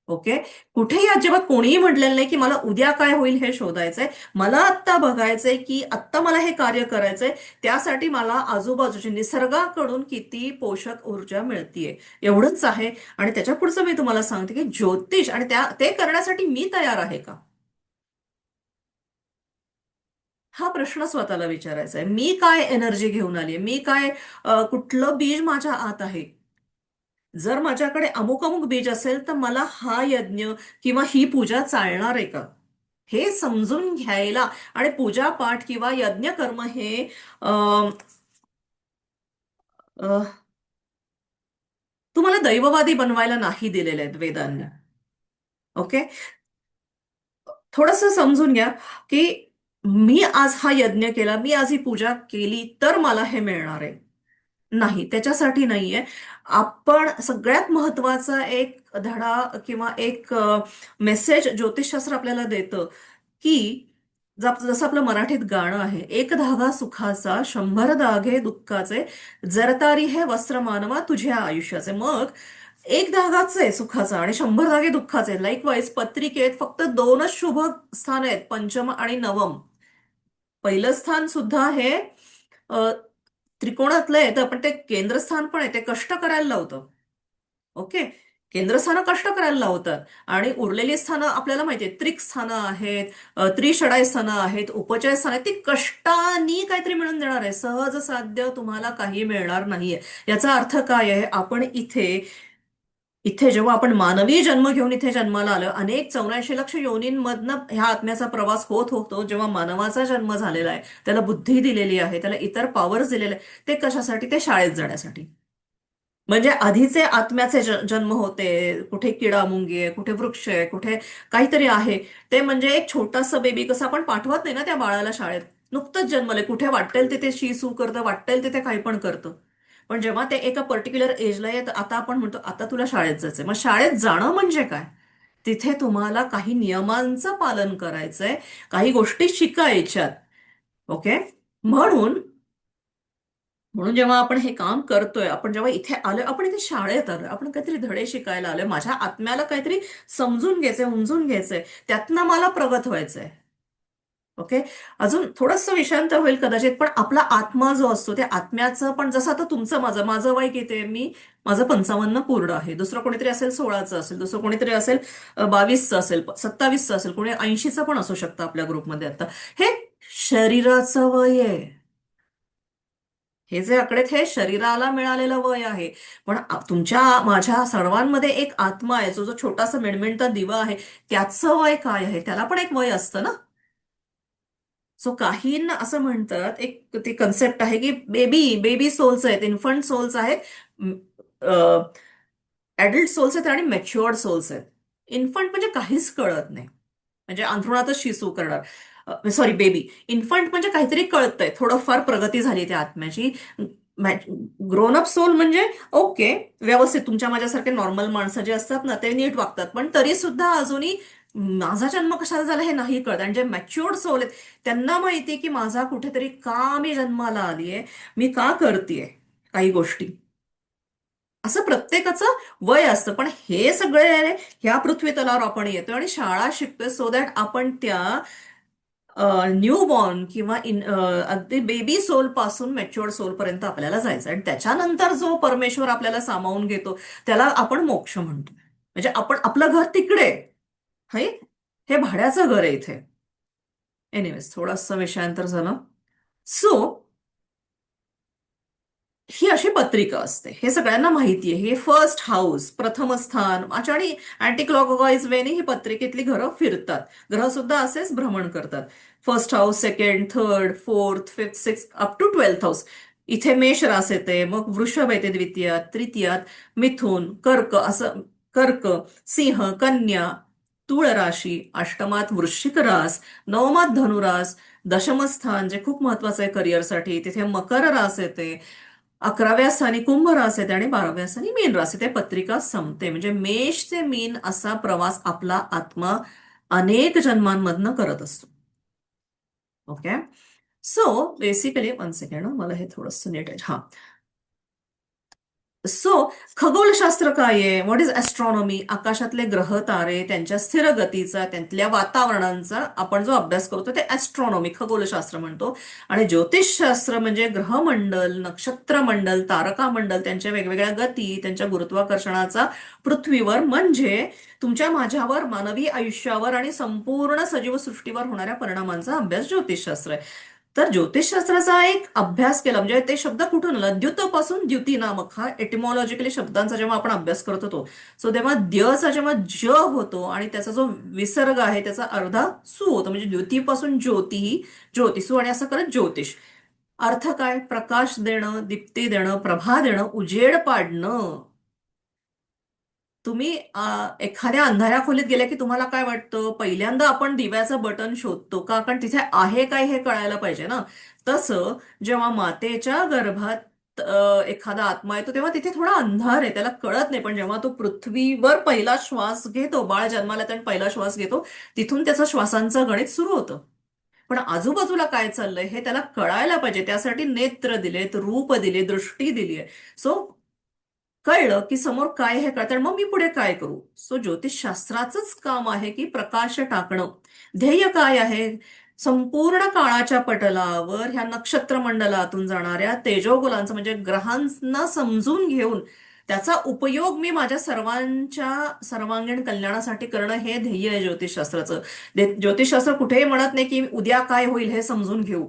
ओके. कुठेही अजिबात कोणीही म्हटलेलं नाही की मला उद्या काय होईल हे शोधायचंय. मला आत्ता बघायचंय की आत्ता मला हे कार्य करायचंय. त्यासाठी मला आजूबाजूच्या निसर्गाकडून किती पोषक ऊर्जा मिळतीये, एवढंच आहे. आणि त्याच्या पुढचं मी तुम्हाला सांगते की ज्योतिष आणि ते करण्यासाठी मी तयार आहे का, हा प्रश्न स्वतःला विचारायचा आहे. मी काय एनर्जी घेऊन आली, मी काय कुठलं बीज माझ्या आत आहे. जर माझ्याकडे अमुक अमुक बीज असेल तर मला हा यज्ञ किंवा ही पूजा चालणार आहे का, हे समजून घ्यायला. आणि पूजा पाठ किंवा यज्ञ कर्म हे अ, अ, तुम्हाला दैववादी बनवायला नाही दिलेले आहेत वेदांनी. ओके. थोडंसं समजून घ्या की मी आज हा यज्ञ केला, मी आज ही पूजा केली तर मला हे मिळणार आहे. नाही, त्याच्यासाठी नाहीये. आपण सगळ्यात महत्वाचा एक धडा किंवा एक मेसेज ज्योतिषशास्त्र आपल्याला देतं की जसं आपलं मराठीत गाणं आहे, एक धागा सुखाचा 100 धागे दुःखाचे, जरतारी हे वस्त्र मानवा तुझ्या आयुष्याचे. मग एक धागाच आहे सुखाचा आणि 100 धागे दुःखाचे. लाईकवाईज पत्रिकेत फक्त दोनच शुभ स्थान आहेत, पंचम आणि नवम. पहिलं स्थान सुद्धा हे अ, त्रिकोणातलं आहे, तर पण ते केंद्रस्थान पण आहे, ते कष्ट करायला लावतं. ओके. केंद्रस्थानं कष्ट करायला लावतात. आणि उरलेली स्थानं आपल्याला माहितीये, त्रिक स्थानं आहेत, त्रिषडाय स्थानं आहेत, उपचय स्थानं आहेत, ती कष्टानी काहीतरी मिळून देणार आहे. सहज साध्य तुम्हाला काही मिळणार नाहीये. याचा अर्थ काय आहे, आपण इथे इथे जेव्हा आपण मानवी जन्म घेऊन इथे जन्माला आलो, अनेक 84 लक्ष योनींमधनं ह्या आत्म्याचा प्रवास होत होतो. जेव्हा मानवाचा जन्म झालेला आहे, त्याला बुद्धी दिलेली आहे, त्याला इतर पॉवर्स दिलेले आहे, ते कशासाठी, ते शाळेत जाण्यासाठी. म्हणजे आधीचे आत्म्याचे जन्म होते, कुठे किडा मुंगी आहे, कुठे वृक्ष आहे, कुठे काहीतरी आहे. ते म्हणजे एक छोटासा बेबी कसं आपण पाठवत नाही ना त्या बाळाला शाळेत, नुकतंच जन्मले, कुठे वाटेल तिथे शी सू करतं, वाटेल तिथे काही पण करतं. पण जेव्हा ते एका पर्टिक्युलर एजला येत, आता आपण म्हणतो आता तुला शाळेत जायचंय. मग शाळेत जाणं म्हणजे काय, तिथे तुम्हाला काही नियमांचं पालन करायचंय, काही गोष्टी शिकायच्यात. ओके. म्हणून म्हणून जेव्हा आपण हे काम करतोय, आपण जेव्हा इथे आलोय, आपण इथे शाळेत आलोय, आपण काहीतरी धडे शिकायला आलोय, माझ्या आत्म्याला काहीतरी समजून घ्यायचंय, उमजून घ्यायचंय, त्यातनं मला प्रगत व्हायचंय. ओके. अजून थोडंसं विषयांतर होईल कदाचित, पण आपला आत्मा जो असतो त्या आत्म्याचं पण, जसं आता तुमचं माझं माझं वय किती आहे, माझं 55 पूर्ण आहे, दुसरं कोणीतरी असेल 16चं असेल, दुसरं कोणीतरी असेल 22चं असेल, 27चं असेल, कोणी 80चं पण असू शकतं आपल्या ग्रुपमध्ये. आता हे शरीराचं वय आहे. हे जे आकडे आहेत, हे शरीराला मिळालेलं वय आहे. पण तुमच्या माझ्या सर्वांमध्ये एक आत्मा आहे, जो जो छोटासा मिणमिणता दिवा आहे, त्याचं वय काय आहे, त्याला पण एक वय असतं ना. सो काहींना असं म्हणतात, एक ती कन्सेप्ट आहे की बेबी बेबी सोल्स आहेत, इन्फंट सोल्स आहेत, ऍडल्ट सोल्स आहेत आणि मॅच्युअर्ड सोल्स आहेत. इन्फंट म्हणजे काहीच कळत नाही, म्हणजे अंथरुणातच शिसू करणार. Sorry, baby. इन्फंट म्हणजे काहीतरी कळतंय, थोडंफार प्रगती झाली त्या आत्म्याची. ग्रोन अप सोल म्हणजे ओके, व्यवस्थित तुमच्या माझ्यासारखे नॉर्मल माणसं जे असतात ना, ते नीट वागतात, पण तरी सुद्धा अजूनही माझा जन्म कशाला झाला हे नाही कळत. आणि जे मॅच्युअर्ड सोल आहेत, त्यांना माहितीये की माझा कुठेतरी का मी जन्माला आलीये, मी का करतेय काही गोष्टी. असं प्रत्येकाचं वय असतं. पण हे सगळे ह्या पृथ्वी तलावर आपण येतोय आणि शाळा शिकतोय, सो दॅट आपण त्या न्यू बॉर्न किंवा अगदी बेबी सोल पासून मॅच्युअर्ड सोल पर्यंत आपल्याला जायचं. आणि त्याच्यानंतर जो परमेश्वर आपल्याला सामावून घेतो, त्याला आपण मोक्ष म्हणतो. म्हणजे आपण, आपलं घर तिकडे, हे हे भाड्याचं घर आहे इथे. एनिवेज, थोडंसं विषयांतर झालं. सो ही अशी पत्रिका असते. हे सगळ्यांना माहिती आहे. हे फर्स्ट हाऊस, प्रथम स्थान आणि अँटी क्लॉकवाईज वेने ही पत्रिकेतली ग्रह फिरतात. ग्रह सुद्धा असेच भ्रमण करतात. First house, second, third, fourth, fifth, six up to 12th house. इथे मेष रास येते, मग वृषभ येते द्वितीयात, तृतीयात मिथुन, कर्क, सिंह, कन्या, तुळ राशी, अष्टमात वृश्चिक रास, नवमात धनुरास, दशमस्थान जे खूप महत्वाचं आहे करिअरसाठी, तिथे मकर रास येते, 11व्या स्थानी कुंभ रास येते आणि 12व्या स्थानी मीन रास येते. पत्रिका संपते. म्हणजे मेष ते मीन असा प्रवास आपला आत्मा अनेक जन्मांमधनं करत असतो. Okay. So basically one second, मला हे थोडंसं नीट आहे. हा. सो खगोलशास्त्र काय आहे? What is astronomy? आकाशातले ग्रह तारे, त्यांच्या स्थिर गतीचा, त्यांतल्या वातावरणांचा आपण जो अभ्यास करतो ते ऍस्ट्रॉनॉमी, खगोलशास्त्र म्हणतो. आणि ज्योतिषशास्त्र म्हणजे ग्रहमंडल, नक्षत्रमंडल, तारकामंडल, त्यांच्या वेगवेगळ्या गती, त्यांच्या गुरुत्वाकर्षणाचा पृथ्वीवर म्हणजे तुमच्या माझ्यावर, मानवी आयुष्यावर आणि संपूर्ण सजीव सृष्टीवर होणाऱ्या परिणामांचा अभ्यास ज्योतिषशास्त्र आहे. तर ज्योतिषशास्त्राचा एक अभ्यास केला म्हणजे ते शब्द कुठून आला? द्युतपासून द्युती नामक हा एटिमॉलॉजिकली शब्दांचा जेव्हा आपण अभ्यास करत होतो, सो तेव्हा द्यचा जेव्हा ज होतो आणि त्याचा जो विसर्ग आहे त्याचा अर्धा सु होतो, म्हणजे द्युतीपासून ज्योती ही ज्योतिषू आणि असं करत ज्योतिष. अर्थ काय? प्रकाश देणं, दीप्ती देणं, प्रभा देणं, उजेड पाडणं. तुम्ही एखाद्या अंधाऱ्या खोलीत गेले की तुम्हाला काय वाटतं? पहिल्यांदा आपण दिव्याचं बटन शोधतो का? कारण तिथे आहे काय हे कळायला पाहिजे ना. तसं जेव्हा मातेच्या गर्भात एखादा आत्मा येतो तेव्हा तिथे थोडा अंधार आहे, त्याला कळत नाही. पण जेव्हा तो पृथ्वीवर पहिला श्वास घेतो, बाळ जन्माला येतं आणि पहिला श्वास घेतो, तिथून त्याचं श्वासांचं गणित सुरू होतं. पण आजूबाजूला काय चाललंय हे त्याला कळायला पाहिजे. त्यासाठी नेत्र दिलेत, रूप दिले, दृष्टी दिली आहे. सो कळलं की समोर काय हे कळतं, मग मी पुढे काय करू? सो ज्योतिषशास्त्राचंच काम आहे की प्रकाश टाकणं. ध्येय काय आहे? संपूर्ण काळाच्या पटलावर ह्या नक्षत्र मंडलातून जाणाऱ्या तेजोगुलांचं म्हणजे ग्रहांना समजून घेऊन त्याचा उपयोग मी माझ्या सर्वांच्या सर्वांगीण कल्याणासाठी करणं हे ध्येय आहे ज्योतिषशास्त्राचं. ज्योतिषशास्त्र कुठेही म्हणत नाही की उद्या काय होईल हे समजून घेऊ.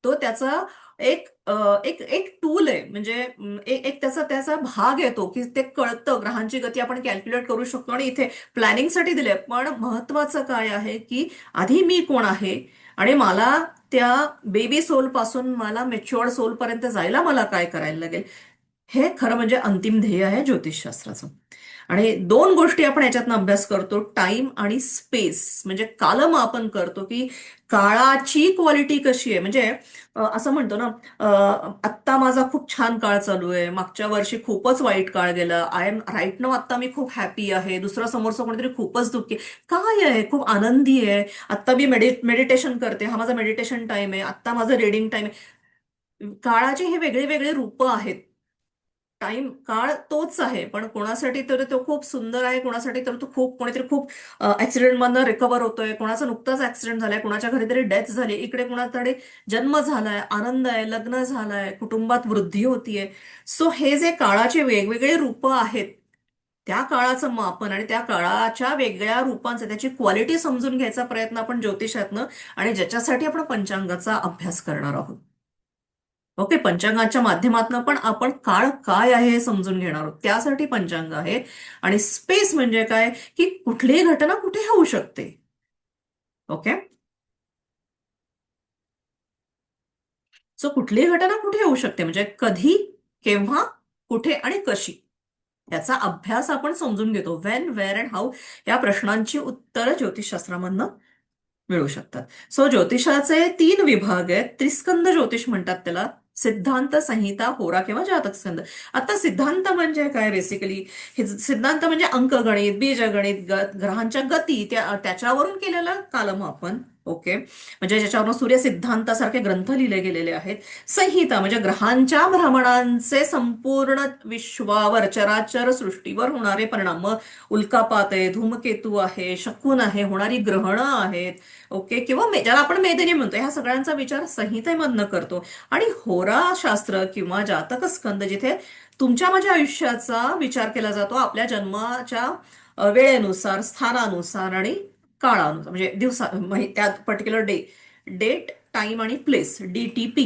तो त्याचा एक एक टूल आहे. म्हणजे एक त्याचा त्याचा भाग येतो की ते कळतं. ग्रहांची गती आपण कॅल्क्युलेट करू शकतो आणि इथे प्लॅनिंगसाठी दिले. पण महत्वाचं काय आहे की आधी मी कोण आहे आणि मला त्या बेबी सोल पासून मला मेच्युअर्ड सोल पर्यंत जायला मला काय करायला लागेल, हे खरं म्हणजे अंतिम ध्येय आहे ज्योतिषशास्त्राचं. आणि दोन गोष्टी आपण याच्यातनं अभ्यास करतो, टाइम आणि स्पेस. म्हणजे कालमापन करतो की काळाची क्वालिटी कशी आहे. म्हणजे असं म्हणतो ना, आत्ता माझा खूप छान काळ चालू आहे, मागच्या वर्षी खूपच वाईट काळ गेला, आय एम राईट नाव आत्ता मी खूप हॅपी आहे, दुसरा समोरचा कोणीतरी खूपच दुःखी आहे. काय आहे? खूप आनंदी आहे, आत्ता मी मेडिटेशन करते, हा माझा मेडिटेशन टाइम आहे, आत्ता माझं रिडिंग टाइम आहे. काळाचे हे वेगळे वेगळे रूप आहेत. काळ तोच आहे, पण कोणासाठी तर तो खूप सुंदर आहे, कोणासाठी तर तो कोणीतरी खूप ऍक्सिडेंट मधनं रिकव्हर होतोय, कोणाचा नुकताच ऍक्सिडेंट झालाय, कोणाच्या घरी तरी डेथ झाली, इकडे कोणाकडे जन्म झालाय, आनंद आहे, लग्न झालंय, कुटुंबात वृद्धी होतीये. सो हे जे काळाचे वेगवेगळे रूप आहेत, त्या काळाचं मापन आणि त्या काळाच्या वेगळ्या रूपांचं त्याची क्वालिटी समजून घ्यायचा प्रयत्न आपण ज्योतिषातनं आणि ज्याच्यासाठी आपण पंचांगाचा अभ्यास करणार आहोत. ओके. पंचांगाच्या माध्यमातून पण आपण काळ काय आहे हे समजून घेणार आहोत. त्यासाठी पंचांग आहे. आणि स्पेस म्हणजे काय? की कुठलीही घटना कुठे होऊ शकते. ओके. सो कुठलीही घटना कुठे होऊ शकते, म्हणजे कधी, केव्हा, कुठे आणि कशी, याचा अभ्यास आपण समजून घेतो. वेन, वेअर अँड हाऊ या प्रश्नांची उत्तरं ज्योतिषशास्त्रामधनं मिळू शकतात. सो ज्योतिषाचे 3 विभाग आहेत. त्रिस्कंद ज्योतिष म्हणतात त्याला. सिद्धांत, संहिता, होरा किंवा जातक स्कंद. आता सिद्धांत म्हणजे काय? बेसिकली हे सिद्धांत म्हणजे अंकगणित, बीजगणित, ग्रहांच्या गती त्याच्यावरून केलेलं कालमापन. ओके. म्हणजे ज्याच्यावरून सूर्य सिद्धांतासारखे ग्रंथ लिहिले गेलेले आहेत. संहिता म्हणजे ग्रहांच्या भ्रमणांचे संपूर्ण विश्वावर, चराचर सृष्टीवर होणारे परिणाम. मग उल्कापात आहे, धूमकेतू आहे, शकुन आहे, होणारी ग्रहणं आहेत. ओके. किंवा ज्याला आपण मेदिनी म्हणतो, ह्या सगळ्यांचा विचार संहितेमधनं करतो. आणि होराशास्त्र किंवा जातक स्कंद जिथे तुमच्या माझ्या आयुष्याचा विचार केला जातो आपल्या जन्माच्या वेळेनुसार, स्थानानुसार आणि काळानुसार, म्हणजे त्या पर्टिक्युलर डेट, टाइम आणि प्लेस, DTP.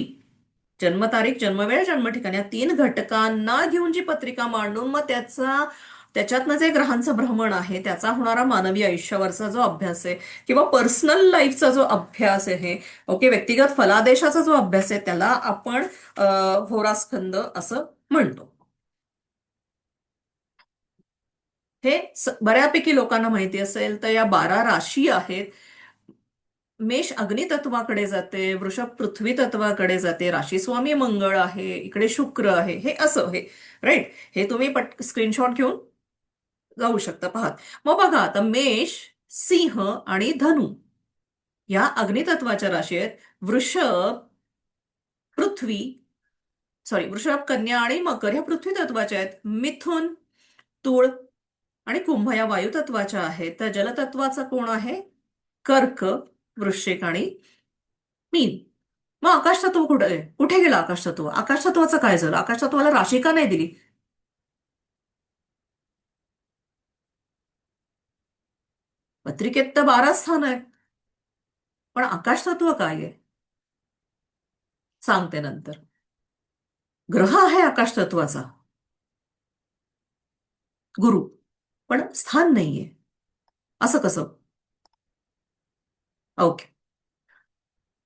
जन्मतारीख, जन्मवेळ, जन्म ठिकाण या तीन घटकांना घेऊन जी पत्रिका मांडून मग त्याच्यातनं जे ग्रहांचं भ्रमण आहे, त्याचा होणारा मानवी आयुष्यावरचा जो अभ्यास आहे किंवा पर्सनल लाईफचा जो अभ्यास आहे, ओके, व्यक्तिगत फलादेशाचा जो अभ्यास आहे, त्याला आपण होरास्कंद असं म्हणतो. हे बऱ्यापैकी लोकांना माहिती असेल तर या 12 राशी आहेत. मेष अग्नितत्वाकडे जाते, वृषभ पृथ्वी तत्वाकडे जाते, राशी स्वामी मंगळ आहे, इकडे शुक्र आहे, हे असं हे राईट. हे तुम्ही स्क्रीनशॉट घेऊन जाऊ शकता पाहत. मग बघा आता मेष, सिंह आणि धनु या अग्नितत्वाच्या राशी आहेत. वृषभ, पृथ्वी, वृषभ, कन्या आणि मकर ह्या पृथ्वी तत्वाच्या आहेत. मिथुन, तुळ आणि कुंभ या वायू तत्वाच्या आहेत. तर जलतत्वाचा कोण आहे? कर्क, वृश्चिक आणि मीन. मग आकाश तत्व कुठे कुठे गेलं? आकाश तत्व, आकाश तत्वाचं काय झालं? आकाश तत्वाला राशी का नाही दिली? पत्रिकेत तर 12 स्थान आहेत, पण आकाश तत्व काय आहे सांगते नंतर. ग्रह आहे आकाश तत्वाचा, गुरु, पण स्थान नाहीये. असं कसं? ओके.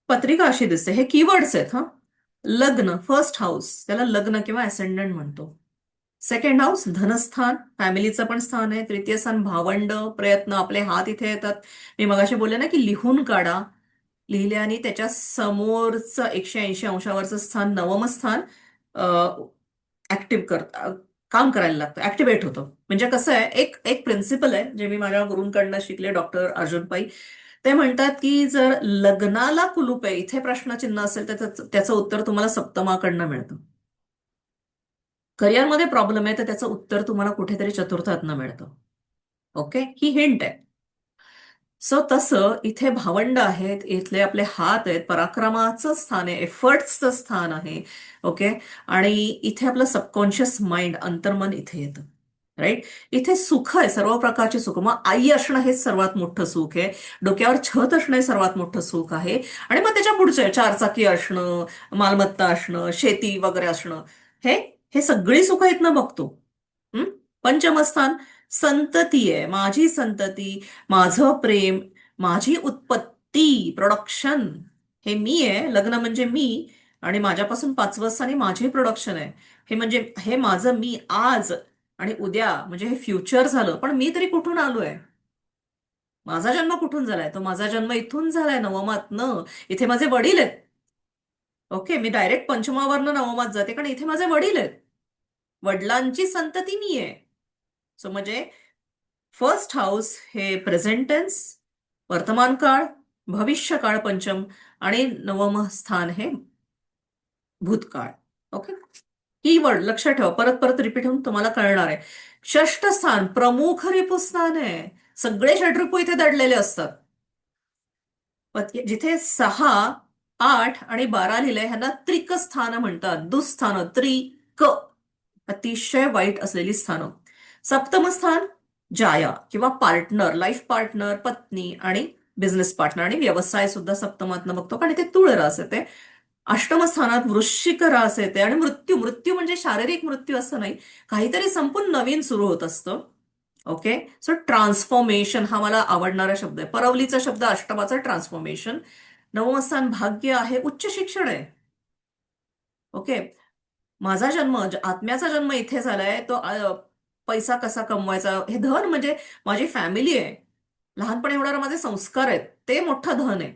पत्रिका अशी दिसते, हे कीवर्ड्स आहेत हा. लग्न, फर्स्ट हाऊस, त्याला लग्न किंवा असेंडंट म्हणतो. सेकंड हाऊस धनस्थान, फॅमिलीचं पण स्थान आहे. तृतीय स्थान भावंड, प्रयत्न, आपले हात इथे येतात. मी मगाशी बोलले ना की लिहून काढा. लिहिल्याने त्याच्या समोरचं 180 अंशावरचं स्थान, नवम स्थान, ऍक्टिव्ह काम करायला लागतं, ऍक्टिव्हेट होतं. म्हणजे कसं आहे, एक एक प्रिन्सिपल आहे जे मी माझ्या गुरूंकडनं शिकले, डॉक्टर अर्जुन पै. ते म्हणतात की जर लग्नाला कुलूप आहे इथे प्रश्नचिन्ह असेल तर त्याचं उत्तर तुम्हाला सप्तमाकडनं मिळतं. करिअरमध्ये प्रॉब्लेम आहे तर त्याचं उत्तर तुम्हाला कुठेतरी चतुर्थातनं मिळतं. ओके, ही हिंट आहे. सो तसं इथे भावंड आहेत, इथले आपले हात आहेत, पराक्रमाचं स्थान आहे, एफर्ट्सचं स्थान आहे. ओके. आणि इथे आपलं सबकॉन्शियस माइंड, अंतर्मन इथे येतं. राईट. इथे सुख आहे, सर्व प्रकारचे सुख. मग आई असणं हेच सर्वात मोठं सुख आहे. डोक्यावर छत असणं हे सर्वात मोठं सुख आहे. आणि मग त्याच्या पुढचे चारचाकी असणं, मालमत्ता असणं, शेती वगैरे असणं, हे हे सगळी सुख इथनं बघतो. हं? पंचमस्थान संतती आहे, माझी संतती, माझं प्रेम, माझी उत्पत्ती, प्रोडक्शन, हे मी आहे. लग्न म्हणजे मी, आणि माझ्यापासून 5वं स्थान हे माझे प्रोडक्शन आहे. हे म्हणजे हे माझं मी आज आणि उद्या, म्हणजे हे फ्युचर झालं. पण मी तरी कुठून आलोय? माझा जन्म कुठून झालाय? तो माझा जन्म इथून झालाय, नवमातनं. इथे माझे वडील आहेत. ओके, मी डायरेक्ट पंचमावरनं नवमात जाते कारण इथे माझे वडील आहेत. वडिलांची संतती मी आहे. सो म्हणजे फर्स्ट हाऊस हे प्रेझेंट टेन्स, वर्तमान काळ, भविष्य काळ पंचम, आणि नवम स्थान हे भूतकाळ. ओके. कीवर्ड लक्षात ठेवा, परत परत रिपीट होऊन तुम्हाला कळणार आहे. षष्ठ स्थान प्रमुख रिपू स्थान आहे. सगळे षड्रिपू इथे दडलेले असतात. जिथे 6, 8 आणि 12 लिहिलंय ह्यांना त्रिक स्थान म्हणतात. दुःस्थान, त्रिक, अतिशय वाईट असलेली स्थानं. सप्तम स्थान जाया किंवा पार्टनर, लाईफ पार्टनर, पत्नी आणि बिझनेस पार्टनर, आणि व्यवसाय सुद्धा सप्तमातनं बघतो कारण ते तुळ रास येते. अष्टम स्थानात वृश्चिक रास येते. आणि मृत्यू, मृत्यू म्हणजे शारीरिक मृत्यू असं नाही, काहीतरी संपूर्ण नवीन सुरू होत असतं. ओके. सो ट्रान्सफॉर्मेशन हा मला आवडणारा शब्द आहे. परवलीचा शब्द अष्टमाचा ट्रान्सफॉर्मेशन. नवम स्थान भाग्य आहे, उच्च शिक्षण आहे. ओके. माझा जन्म, आत्म्याचा जन्म इथे झालाय, तो पैसा कसा कमवायचा, हे धन म्हणजे माझी फॅमिली आहे. लहानपणी होणारे माझे संस्कार आहेत, ते मोठं धन आहे.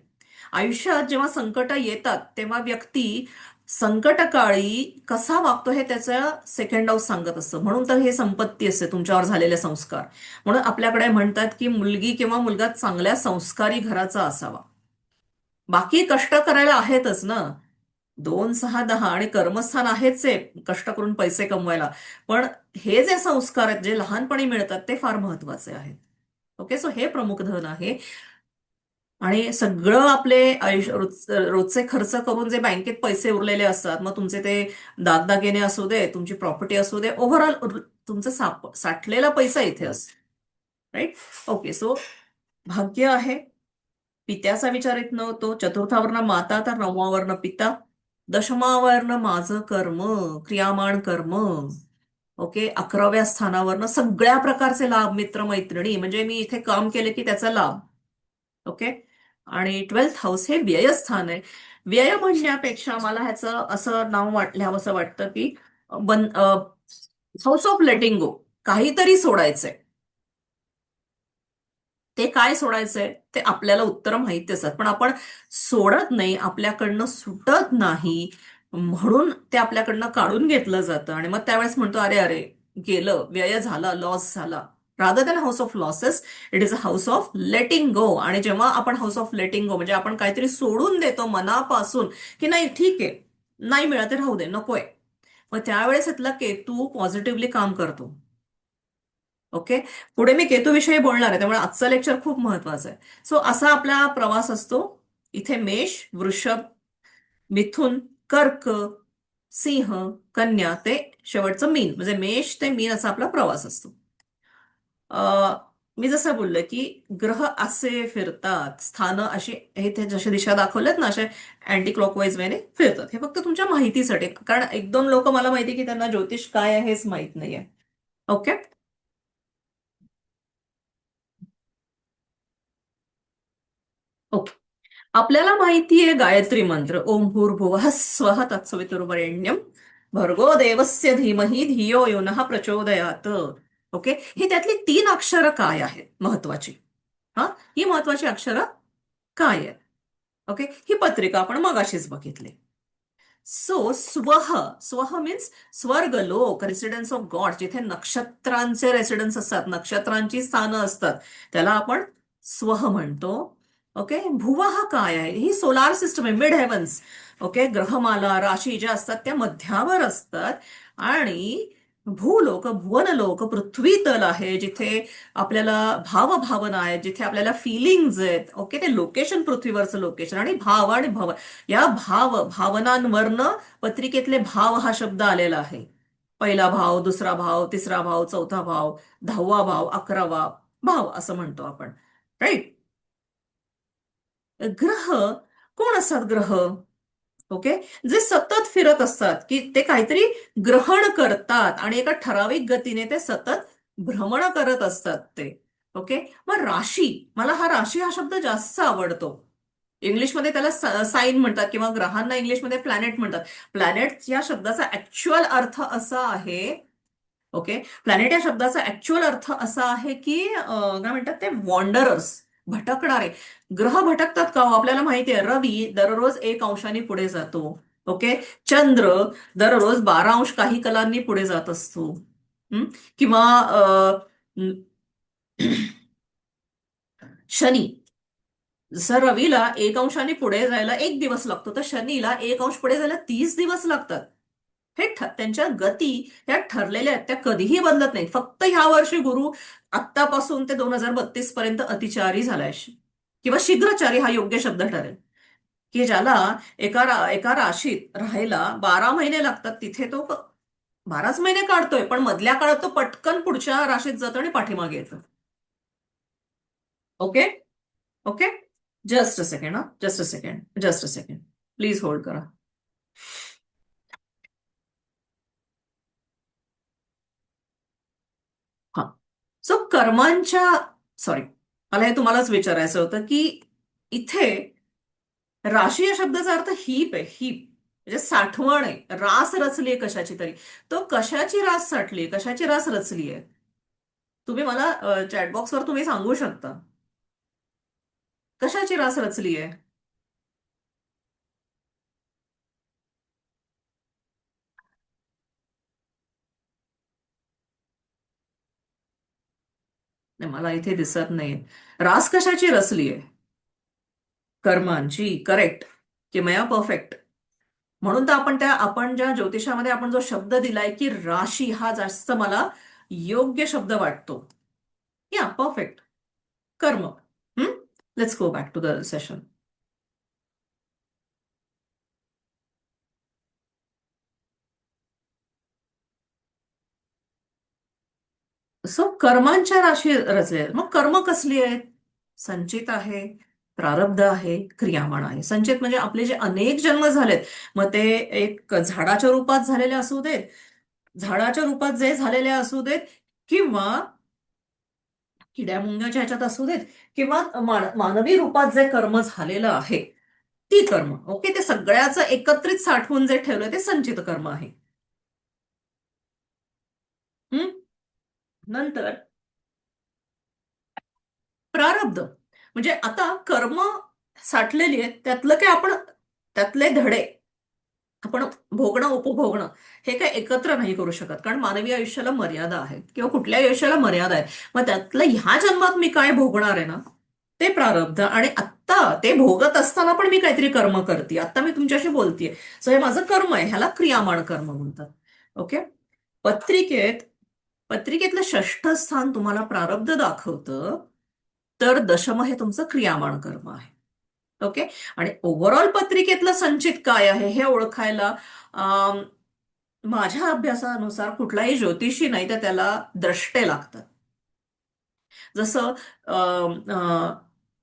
आयुष्यात जेव्हा संकट येतात तेव्हा व्यक्ती संकटकाळी कसा वागतो हे त्याचं सेकंड हाऊस सांगत असतं. म्हणून तर हे संपत्ती असते, तुमच्यावर झालेले संस्कार. म्हणून आपल्याकडे म्हणतात की मुलगी किंवा मुलगा चांगल्या संस्कारी घराचा असावा. बाकी कष्ट करायला आहेतच ना. 2, 6, 10 आणि कर्मस्थान आहेच आहे कष्ट करून पैसे कमवायला. पण हे जे संस्कार आहेत जे लहानपणी मिळतात ते फार महत्वाचे आहेत. ओके. सो हे प्रमुख धन आहे. आणि सगळं आपले आयुष्य रोजचे खर्च करून जे बँकेत पैसे उरलेले असतात, मग तुमचे ते दागदागिने असू दे, तुमची प्रॉपर्टी असू दे, ओव्हरऑल तुमचा साठलेला पैसा इथे असतो. राईट. ओके. सो भाग्य आहे, पित्याचा विचार येत नव्हतो. चतुर्थावरनं माता तर नवमावरनं पिता. दशमावरनं माझं कर्म, क्रियामाण कर्म. ओके, 11व्या स्थानावरनं सगळ्या प्रकारचे लाभ, मित्रमैत्रिणी, म्हणजे मी इथे काम केले की त्याचा लाभ. ओके. आणि 12th हाऊस हे व्ययस्थान आहे. व्यय म्हणण्यापेक्षा मला ह्याचं असं नाव वाटल्यावं असं वाटतं की हाऊस ऑफ लेटिंग गो. काहीतरी सोडायचंय. ते काय सोडायचंय ते आपल्याला उत्तरं माहिती असतात, पण आपण सोडत नाही, आपल्याकडनं सुटत नाही. म्हणून ते आपल्याकडनं काढून घेतलं जातं आणि मग त्यावेळेस म्हणतो, अरे अरे, गेलं, व्यय झाला, लॉस झाला. Rather than house of losses, it is a house of letting go. आणि जेव्हा आपण हाऊस ऑफ लेटिंग गो म्हणजे आपण काहीतरी सोडून देतो मनापासून, की नाही ठीक आहे, नाही मिळत आहे, राहू दे, नकोय. मग त्यावेळेस इथला केतू पॉझिटिव्हली काम करतो. ओके. पुढे मी केतूविषयी बोलणार आहे, त्यामुळे आजचं लेक्चर खूप महत्वाचं आहे. सो असा आपला प्रवास असतो. इथे मेष, वृषभ, मिथुन, कर्क, सिंह, कन्या ते शेवटचं मीन, म्हणजे मेष ते मीन असा आपला प्रवास असतो. अ, मी जसं बोललं की ग्रह असे फिरतात, स्थानं अशी, हे ते जशा दिशा दाखवल्यात ना, असे अँटी क्लॉकवाईज वेने फिरतात. हे फक्त तुमच्या माहितीसाठी, कारण एक दोन लोक मला माहिती की त्यांना ज्योतिष काय आहे हेच माहित नाहीये. ओके. ओके. आपल्याला माहितीये गायत्री मंत्र, ओम भूर्भुवः स्वः तत्सवितुर्वरेण्यम भर्गो देवस्य धीमहि धियो यो नः प्रचोदयात. ओके. ही त्यातली 3 अक्षरं काय आहेत महत्वाची? हा, ही महत्वाची अक्षरं काय आहेत? ओके. ही पत्रिका आपण मगाशीच बघितली. सो स्वह, स्वह मीन्स स्वर्ग लोक, रेसिडेन्स ऑफ गॉड, जिथे नक्षत्रांचे रेसिडेन्स असतात, नक्षत्रांची स्थानं असतात, त्याला आपण स्वह म्हणतो. ओके. भुवः काय आहे? ही सोलार सिस्टम आहे, मिड हेव्हन्स. ओके. ग्रहमाला, राशी ज्या असतात त्या मध्यावर असतात. आणि भूलोक, भुवनलोक, पृथ्वी तल आहे, जिथे आपल्याला भावभावना आहेत, जिथे आपल्याला फिलिंग्ज आहेत. ओके. ते लोकेशन, पृथ्वीवरचं लोकेशन. आणि भाव आणि भव, या भावनांवरनं पत्रिकेतले भाव हा शब्द आलेला आहे. पहिला भाव, दुसरा भाव, तिसरा भाव, चौथा भाव, 10वा भाव, 11वा भाव असं म्हणतो आपण. राईट. ग्रह, कोण असतात ग्रह? ओके. जे सतत फिरत असतात, की ते काहीतरी ग्रहण करतात आणि एका ठराविक गतीने ते सतत भ्रमण करत असतात ते. ओके. मग राशी, मला हा राशी हा शब्द जास्त आवडतो. इंग्लिशमध्ये त्याला साईन म्हणतात किंवा ग्रहांना इंग्लिशमध्ये प्लॅनेट म्हणतात. प्लॅनेट या शब्दाचा ऍक्च्युअल अर्थ असा आहे. ओके. प्लॅनेट या शब्दाचा ऍक्च्युअल अर्थ असा आहे की काय म्हणतात ते, वॉन्डरर्स, भटकणारे. ग्रह भटकतात का हो? आपल्याला माहिती आहे, रवी दररोज 1 अंशाने पुढे जातो. ओके. चंद्र दररोज 12 अंश काही कलांनी पुढे जात असतो. हं? किंवा शनी, जर रवीला 1 अंशाने पुढे जायला 1 दिवस लागतो, तर शनीला 1 अंश पुढे जायला 30 दिवस लागतात. हे त्यांच्या गती ह्या ठरलेल्या आहेत, त्या कधीही बदलत नाहीत. फक्त ह्या वर्षी गुरु आत्तापासून ते 2032 पर्यंत अतिचारी झालाय, किंवा शीघ्रचारी हा योग्य शब्द ठरेल. की ज्याला एका राशीत राहायला 12 महिने लागतात, तिथे तो 12च महिने काढतोय, पण मधल्या काळात तो पटकन पुढच्या राशीत जातो आणि पाठीमागे येतो. Okay. Okay. Just a second, हा, just a second, just a second. Please hold करा. हा. सो कर्मांच्या, सॉरी, मला हे तुम्हालाच विचारायचं होतं की इथे राशी या शब्दाचा अर्थ हीप आहे, हीप म्हणजे साठवण आहे, रास रचली आहे कशाची तरी. तो कशाची रास साठली, कशाची रास रचली आहे? तुम्ही मला चॅटबॉक्सवर तुम्ही सांगू शकता, कशाची रास रचली आहे. नाही, मला इथे दिसत नाही. रास कशाची रचली आहे? कर्मांची, करेक्ट. किमया परफेक्ट. म्हणून तर आपण ज्या ज्योतिषामध्ये आपण जो शब्द दिलाय की राशी, हा जास्त मला योग्य शब्द वाटतो. या परफेक्ट. कर्म. Let's go back to the session. So कर्मांच्या राशी रचल्या आहेत. मग कर्म कसली आहेत? संचित आहे, प्रारब्ध आहे, क्रियामाण आहे. संचित म्हणजे आपले जे अनेक जन्म झालेत, मग ते एक झाडाच्या रूपात झालेले असू देत, झाडाच्या रूपात जे झालेले असू देत, किंवा किड्या मुंग्याच्या ह्याच्यात असू देत, किंवा मानवी रूपात जे कर्म झालेलं आहे, ती कर्म. ओके, ते सगळ्याचं एकत्रित साठवून जे ठेवलं ते संचित कर्म आहे. हम्म? नंतर प्रारब्ध म्हणजे आता कर्म साठलेली आहेत, त्यातलं काय आपण, त्यातले धडे आपण भोगणं उपभोगणं हे काय एकत्र नाही करू शकत, कारण मानवी आयुष्याला मर्यादा आहेत किंवा कुठल्याही आयुष्याला मर्यादा आहेत. मग त्यातलं ह्या जन्मात मी काय भोगणार आहे ना, ते प्रारब्ध. आणि आत्ता ते भोगत असताना पण मी काहीतरी कर्म करते, आता मी तुमच्याशी बोलतेय, सो हे माझं कर्म आहे, ह्याला क्रियामाण कर्म म्हणतात. ओके. पत्रिकेत पत्रिकेतलं षष्ठ स्थान तुम्हाला प्रारब्ध दाखवतं, तर दशम हे तुमचं क्रियामाण कर्म आहे. ओके. आणि ओव्हरऑल पत्रिकेतलं संचित काय आहे हे ओळखायला अम, माझ्या अभ्यासानुसार कुठलाही ज्योतिषी नाही तर त्याला द्रष्टे लागतात. जसं अम,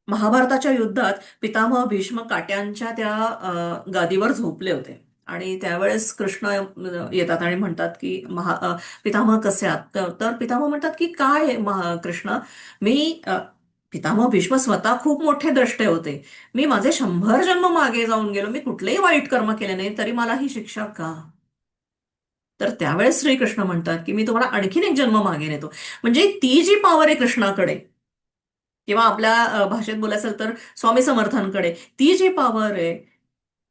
महाभारताच्या युद्धात पितामह भीष्म काट्यांच्या त्या गादीवर झोपले होते. आणि त्यावेळेस कृष्ण येतात आणि म्हणतात की पितामह कसे आहात, तर पितामह म्हणतात की काय कृष्ण, मी पितामह भीष्म स्वतः खूप मोठे द्रष्टे होते, मी माझे 100 जन्म मागे जाऊन गेलो, मी कुठलेही वाईट कर्म केले नाही, तरी मला ही शिक्षा का? तर त्यावेळेस श्रीकृष्ण म्हणतात की मी तुम्हाला आणखीन एक जन्म मागे नेतो. म्हणजे ती जी पॉवर आहे कृष्णाकडे, किंवा आपल्या भाषेत बोलायचं असेल तर स्वामी समर्थांकडे, ती जी पॉवर आहे,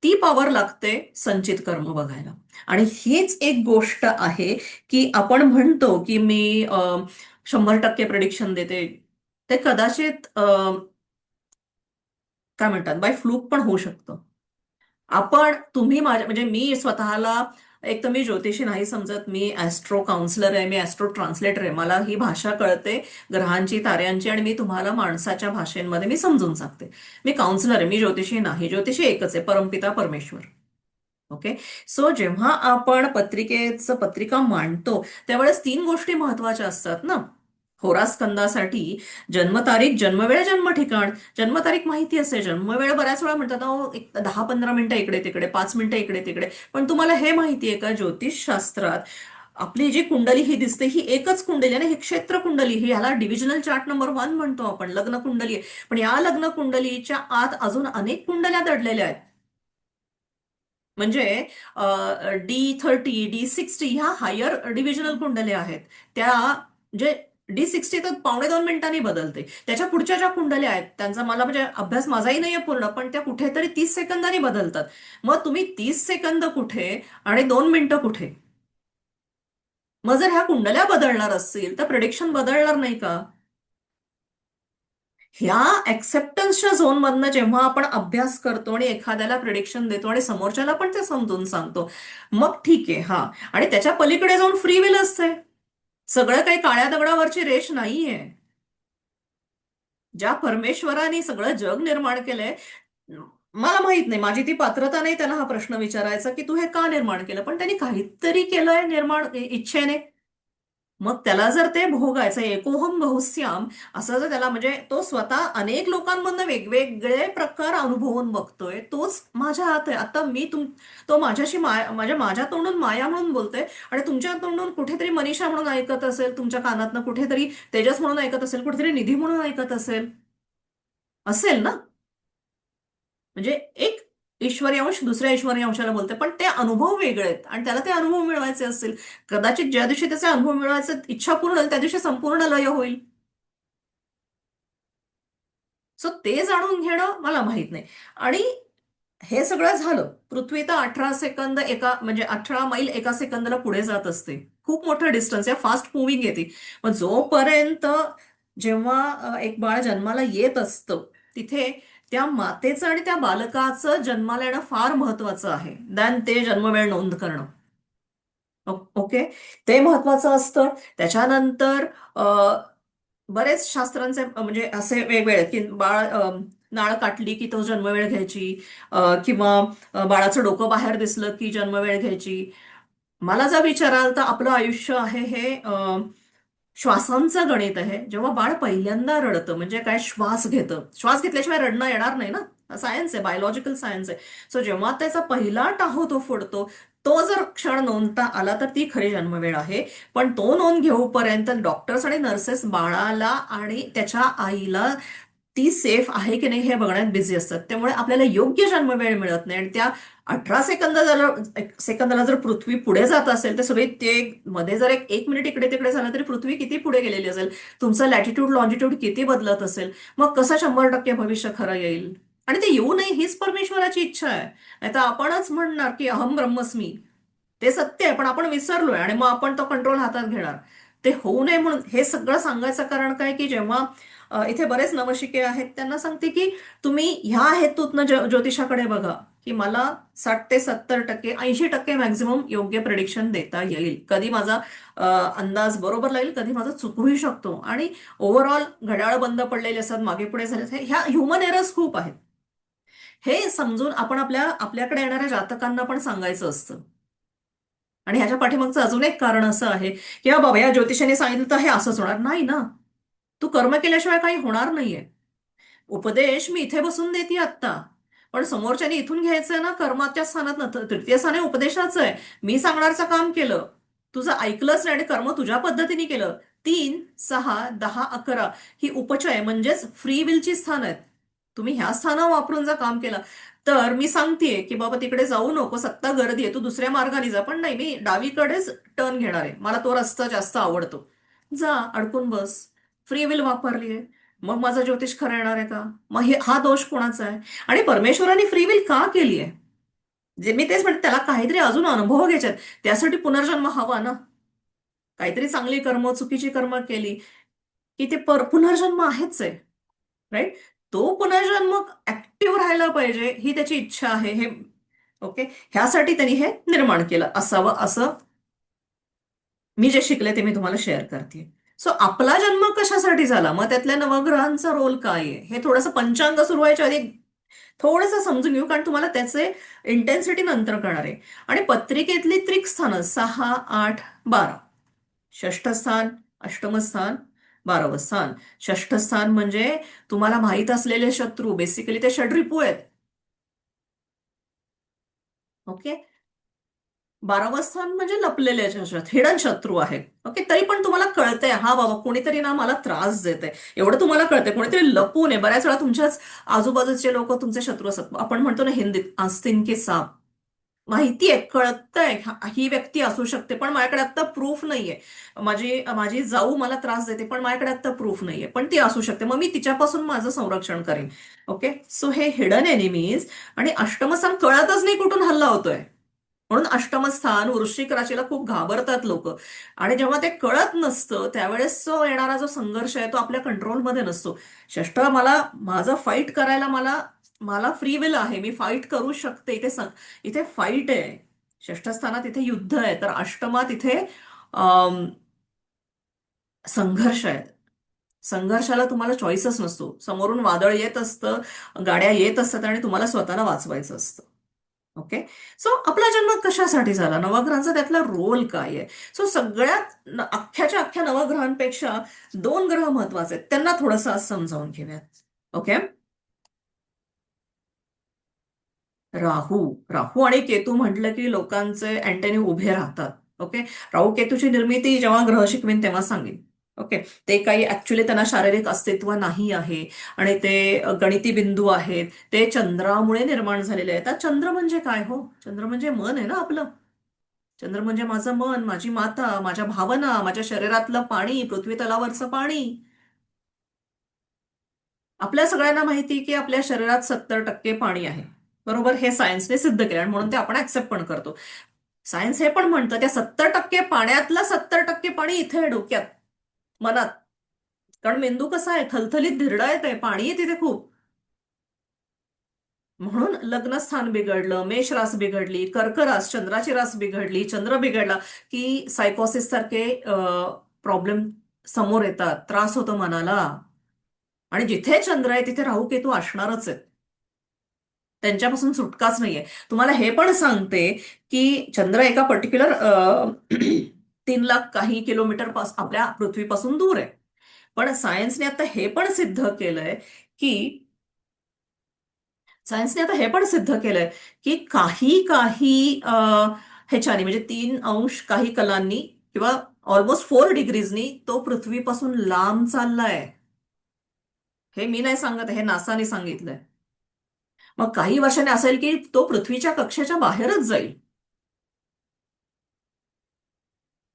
ती पॉवर लागते संचित कर्म बघायला. आणि हीच एक गोष्ट आहे की आपण म्हणतो की मी 100% प्रिडिक्शन देते, ते कदाचित काय म्हणतात, बाय फ्लूक पण होऊ शकतं. तुम्ही माझ्या म्हणजे मी स्वतःला, एक तर मी ज्योतिषी नाही समजत, मी ऍस्ट्रो काउन्सलर आहे, मी ऍस्ट्रो ट्रान्सलेटर आहे, मला ही भाषा कळते ग्रहांची, ताऱ्यांची, आणि मी तुम्हाला माणसाच्या भाषेमध्ये मी समजून सांगते. मी काउन्सलर आहे, मी ज्योतिषी नाही. ज्योतिषी एकच आहे, परमपिता परमेश्वर. ओके. सो जेव्हा आपण पत्रिका मांडतो, त्यावेळेस 3 गोष्टी महत्वाच्या असतात ना. होरास्कंदासाठी जन्मतारीख, जन्मवेळ, जन्म ठिकाण. जन्मतारीख माहिती असते, जन्मवेळ बऱ्याच वेळा म्हणतात अहो एक 10-15 मिनिटं इकडे तिकडे, 5 मिनिटं इकडे तिकडे. पण तुम्हाला हे माहितीये का, ज्योतिष शास्त्रात आपली जी कुंडली ही दिसते ही एकच कुंडली आणि ही क्षेत्र कुंडली, ही ह्याला डिव्हिजनल चार्ट नंबर 1 म्हणतो आपण, लग्न कुंडली आहे. पण या लग्न कुंडलीच्या आत अजून अनेक कुंडल्या दडलेल्या आहेत. म्हणजे D30, D60 ह्या हायर डिव्हिजनल कुंडल्या आहेत. त्या म्हणजे D60 तर 1.5-2 मिनिटांनी बदलते. त्याच्या पुढच्या ज्या कुंडल्या आहेत त्यांचा मला म्हणजे अभ्यास माझाही नाहीये पूर्ण, पण त्या कुठेतरी 30 सेकंदांनी बदलतात. मग तुम्ही 30 सेकंद कुठे आणि 2 मिनिटं कुठे? मग जर ह्या कुंडल्या बदलणार असतील तर प्रिडिक्शन बदलणार नाही का? ह्या ऍक्सेप्टन्सच्या झोनमधनं जेव्हा आपण अभ्यास करतो आणि एखाद्याला प्रिडिक्शन देतो आणि समोरच्याला पण ते समजून सांगतो, मग ठीक आहे. हा. आणि त्याच्या पलीकडे जाऊन फ्री विल असते. सगळं काही काळ्या दगडावरची रेष नाहीये. ज्या परमेश्वराने सगळं जग निर्माण केलंय, मला माहित नाही, माझी ती पात्रता नाही त्याला हा प्रश्न विचारायचा की तू हे का निर्माण केलं, पण त्यांनी काहीतरी केलंय निर्माण इच्छेने. मग त्याला जर ते भोगायचं, एकोहम बहुस्याम, असं जर त्याला, म्हणजे तो स्वतः अनेक लोकांमधनं वेगवेगळे प्रकार अनुभवून बघतोय, तोच माझ्या हात आहे. आता तो माझ्याशी माझ्या माझ्या तोंडून माया म्हणून बोलतोय, आणि तुमच्या तोंडून कुठेतरी मनीषा म्हणून ऐकत असेल, तुमच्या कानातनं कुठेतरी तेजस म्हणून ऐकत असेल, कुठेतरी निधी म्हणून ऐकत असेल, असेल ना. म्हणजे एक ईश्वरी अंश दुसऱ्या ईश्वरी अंशाला बोलते, पण ते अनुभव वेगळे आहेत आणि त्याला ते अनुभव मिळवायचे असतील. कदाचित ज्या दिवशी त्याचे अनुभव मिळवायचे इच्छा पूर्ण होईल त्या दिवशी संपूर्ण लय होईल. सो ते जाणून घेणं मला माहित नाही. आणि हे सगळं झालं, पृथ्वी तर 18 सेकंद म्हणजे 18 मैल एका सेकंदाला पुढे जात असते. खूप मोठं डिस्टन्स आहे, फास्ट मुव्हिंग येते. मग जोपर्यंत जेव्हा एक बाळ जन्माला येत असतं, तिथे त्या मातेचं आणि त्या बालकाचं जन्माला येणं फार महत्वाचं आहे दॅन ते जन्मवेळ नोंद करणं. ओके. ते महत्वाचं असतं. त्याच्यानंतर अ, बरेच शास्त्रांचे म्हणजे असे वेगवेगळे की बाळ नाळ काटली की तो जन्मवेळ घ्यायची, किंवा बाळाचं डोकं बाहेर दिसलं की जन्मवेळ घ्यायची. मला जर विचाराल तर आपलं आयुष्य आहे हे श्वासांचं गणित आहे. जेव्हा बाळ पहिल्यांदा रडतं म्हणजे काय, श्वास घेतं, श्वास घेतल्याशिवाय रडणं येणार नाही ना, सायन्स आहे, बायोलॉजिकल सायन्स आहे. सो जेव्हा त्याचा पहिला टाहो तो फोडतो, तो जर क्षण नोंदता आला तर ती खरी जन्मवेळ आहे. पण तो नोंद घेऊपर्यंत डॉक्टर्स आणि नर्सेस बाळाला आणि त्याच्या आईला ती सेफ आहे की नाही हे बघण्यात बिझी असतात. त्यामुळे आपल्याला योग्य जन्मवेळ मिळत नाही आणि त्या 18 सेकंद जर सेकंदाला जर पृथ्वी पुढे जात असेल तर सगळी ते मध्ये जर एक मिनिट इकडे तिकडे झालं तरी पृथ्वी किती पुढे गेलेली असेल, तुमचं लॅटिट्यूड लॉन्जिट्यूड किती बदलत असेल, मग कसं 100% भविष्य खरं येईल. आणि ते येऊ नये हीच परमेश्वराची इच्छा आहे. नाही तर आपणच म्हणणार की अहम ब्रह्मस्मी, ते सत्य आहे पण आपण विसरलोय आणि मग आपण तो कंट्रोल हातात घेणार. ते होऊ नये म्हणून हे सगळं सांगायचं कारण काय की जेव्हा इथे बरेच नवशिके आहेत त्यांना सांगते की तुम्ही ह्या हेतूतनं ज्योतिषाकडे बघा की मला 60 ते 70% 80% मॅक्झिमम योग्य प्रेडिक्शन देता येईल. कधी माझा अ, अंदाज बरोबर लागेल, कधी माझा चुकूही शकतो. आणि ओव्हरऑल घड्याळ बंद पडलेले असतात, मागे पुढे झाले, ह्या ह्युमन एरर्स खूप आहेत. हे समजून आपण आपल्याकडे येणाऱ्या जातकांना पण सांगायचं असतं. आणि ह्याच्या पाठीमागचं अजून एक कारण असं आहे की हा बाबा या ज्योतिषाने सांगितलं तर हे असंच होणार नाही ना. तू कर्म केल्याशिवाय काही होणार नाहीये. उपदेश मी इथे बसून देते आत्ता, पण समोरच्याने इथून घ्यायचंय ना, कर्माच्या स्थानात ना, तृतीय स्थान हे उपदेशाचं आहे. मी सांगणारचं काम केलं, तुझं ऐकलंच नाही आणि कर्म तुझ्या पद्धतीने केलं. 3, 6, 10, 11 ही उपचय म्हणजेच फ्री विलची स्थान आहेत. तुम्ही ह्या स्थानावर वापरून जर काम केलं तर मी सांगतेय की बाबा तिकडे जाऊ नको, सत्ता गर्दी आहे, तू दुसऱ्या मार्गाने जा. पण नाही, मी डावीकडेच टर्न घेणार आहे, मला तो रस्ता जास्त आवडतो. जा, अडकून बस. फ्री विल वापरलीये, मग माझं ज्योतिष खरं येणार आहे का? मग हा दोष कोणाचा आहे? आणि परमेश्वराने फ्री विल का केली आहे? जे मी तेच म्हणते, त्याला काहीतरी अजून अनुभव घ्यायच्यात. त्यासाठी पुनर्जन्म हवा ना. काहीतरी चांगली कर्म, चुकीची कर्म केली की ते पुनर्जन्म आहेच आहे. राईट? तो पुनर्जन्म ऍक्टिव्ह राहायला पाहिजे ही त्याची इच्छा आहे. हे ओके, ह्यासाठी त्यांनी हे निर्माण केलं असावं असं मी जे शिकले ते मी तुम्हाला शेअर करते. सो आपला जन्म कशासाठी झाला, मग त्यातल्या नवग्रहांचा रोल काय आहे, हे थोडंसं पंचांग सुरू व्हायच्या आधी थोडंसं समजून घेऊ, कारण तुम्हाला त्याचे इंटेन्सिटी नंतर कळणार आहे. आणि पत्रिकेतली त्रिक स्थानं 6, 8, 12, षष्ठ स्थान, अष्टम स्थान, 12वं स्थान. षष्ठ स्थान म्हणजे तुम्हाला माहित असलेले शत्रू, बेसिकली ते षड्रिपू आहेत. ओके. 12वं स्थान म्हणजे लपलेले हिडन शत्रू आहेत. ओके, तरी पण तुम्हाला कळतंय हा बाबा कोणीतरी ना मला त्रास देत आहे, एवढं तुम्हाला कळतंय. कोणीतरी लपून आहे. बऱ्याच वेळा तुमच्याच आजूबाजूचे लोक तुमचे शत्रू असतात. आपण म्हणतो ना हिंदीत आस्तीन के साप. माहितीये, कळतंय ही व्यक्ती असू शकते, पण माझ्याकडे आता प्रूफ नाहीये. माझी माझी जाऊ मला त्रास देते पण माझ्याकडे आता प्रूफ नाहीये, पण ती असू शकते, मग मी तिच्यापासून माझं संरक्षण करेन. ओके, सो हे हिडन एनिमीज. आणि अष्टमस्थान कळतच नाही कुठून हल्ला होतोय, म्हणून अष्टमस्थान वृश्चिक राशीला खूप घाबरतात लोक. आणि जेव्हा ते कळत नसतं त्यावेळेस जो येणारा जो संघर्ष आहे तो आपल्या कंट्रोलमध्ये नसतो. षष्ठ, मला माझं फाईट करायला मला मला फ्री विल आहे, मी फाईट करू शकते. इथे फाईट आहे. षष्ठ स्थानात इथे युद्ध आहे, तर अष्टमात इथे अम, संघर्ष आहे. संघर्षाला तुम्हाला चॉईसच नसतो. समोरून वादळ येत असतं, गाड्या येत असतात आणि तुम्हाला स्वतःला वाचवायचं असतं. ओके. सो आपला जन्म कशासाठी झाला, नवग्रहांचा त्यातला रोल काय आहे? सो सगळ्यात अख्ख्याच्या अख्ख्या नवग्रहांपेक्षा दोन ग्रह महत्वाचे आहेत, त्यांना थोडंसं आज समजावून घेऊयात. ओके. राहू. राहू आणि केतू म्हटलं की लोकांचे अँटेने उभे राहतात. ओके. राहू केतूची निर्मिती जेव्हा ग्रह शिकवेन तेव्हा सांगेन. ओके. ते काही ऍक्च्युली त्यांना शारीरिक अस्तित्व नाही आहे आणि ते गणिती बिंदू आहेत, ते चंद्रामुळे निर्माण झालेले आहेत. आता चंद्र म्हणजे काय हो? चंद्र म्हणजे मन आहे ना आपलं. चंद्र म्हणजे माझं मन, माझी माता, माझ्या भावना, माझ्या शरीरातलं पाणी, पृथ्वी तलावरचं पाणी. आपल्या सगळ्यांना माहिती की आपल्या शरीरात 70% पाणी आहे. बरोबर, हे सायन्सने सिद्ध केलं आणि म्हणून ते आपण ऍक्सेप्ट पण करतो. सायन्स हे पण म्हणतं त्या 70% पाण्यातलं 70% पाणी इथे आहे, डोक्यात, मनात. कारण मेंदू कसा आहे, थलथलीत धिरडायत आहे, पाणी आहे तिथे खूप. म्हणून लग्नस्थान बिघडलं, मेष रास बिघडली, कर्क रास, चंद्राची रास बिघडली, चंद्र बिघडला की सायकोसिस सारखे प्रॉब्लेम समोर येतात, त्रास होतो मनाला. आणि जिथे चंद्र आहे तिथे राहू केतू असणारच आहेत. त्यांच्यापासून सुटकाच नाहीये. तुम्हाला हे पण सांगते की चंद्र एका पर्टिक्युलर 3 लाख काही किलोमीटर आपल्या पृथ्वीपासून दूर आहे. पण सायन्सने आता हे पण सिद्ध केलंय की सायन्सने आता हे पण सिद्ध केलंय की काही काही ह्याच्यानी म्हणजे 3 अंश काही कलांनी किंवा ऑलमोस्ट 4 डिग्रीजनी तो पृथ्वीपासून लांब चाललाय. हे मी नाही सांगत, हे नासाने सांगितलंय. मग काही वर्षांनी असेल की तो पृथ्वीच्या कक्षेच्या बाहेरच जाईल.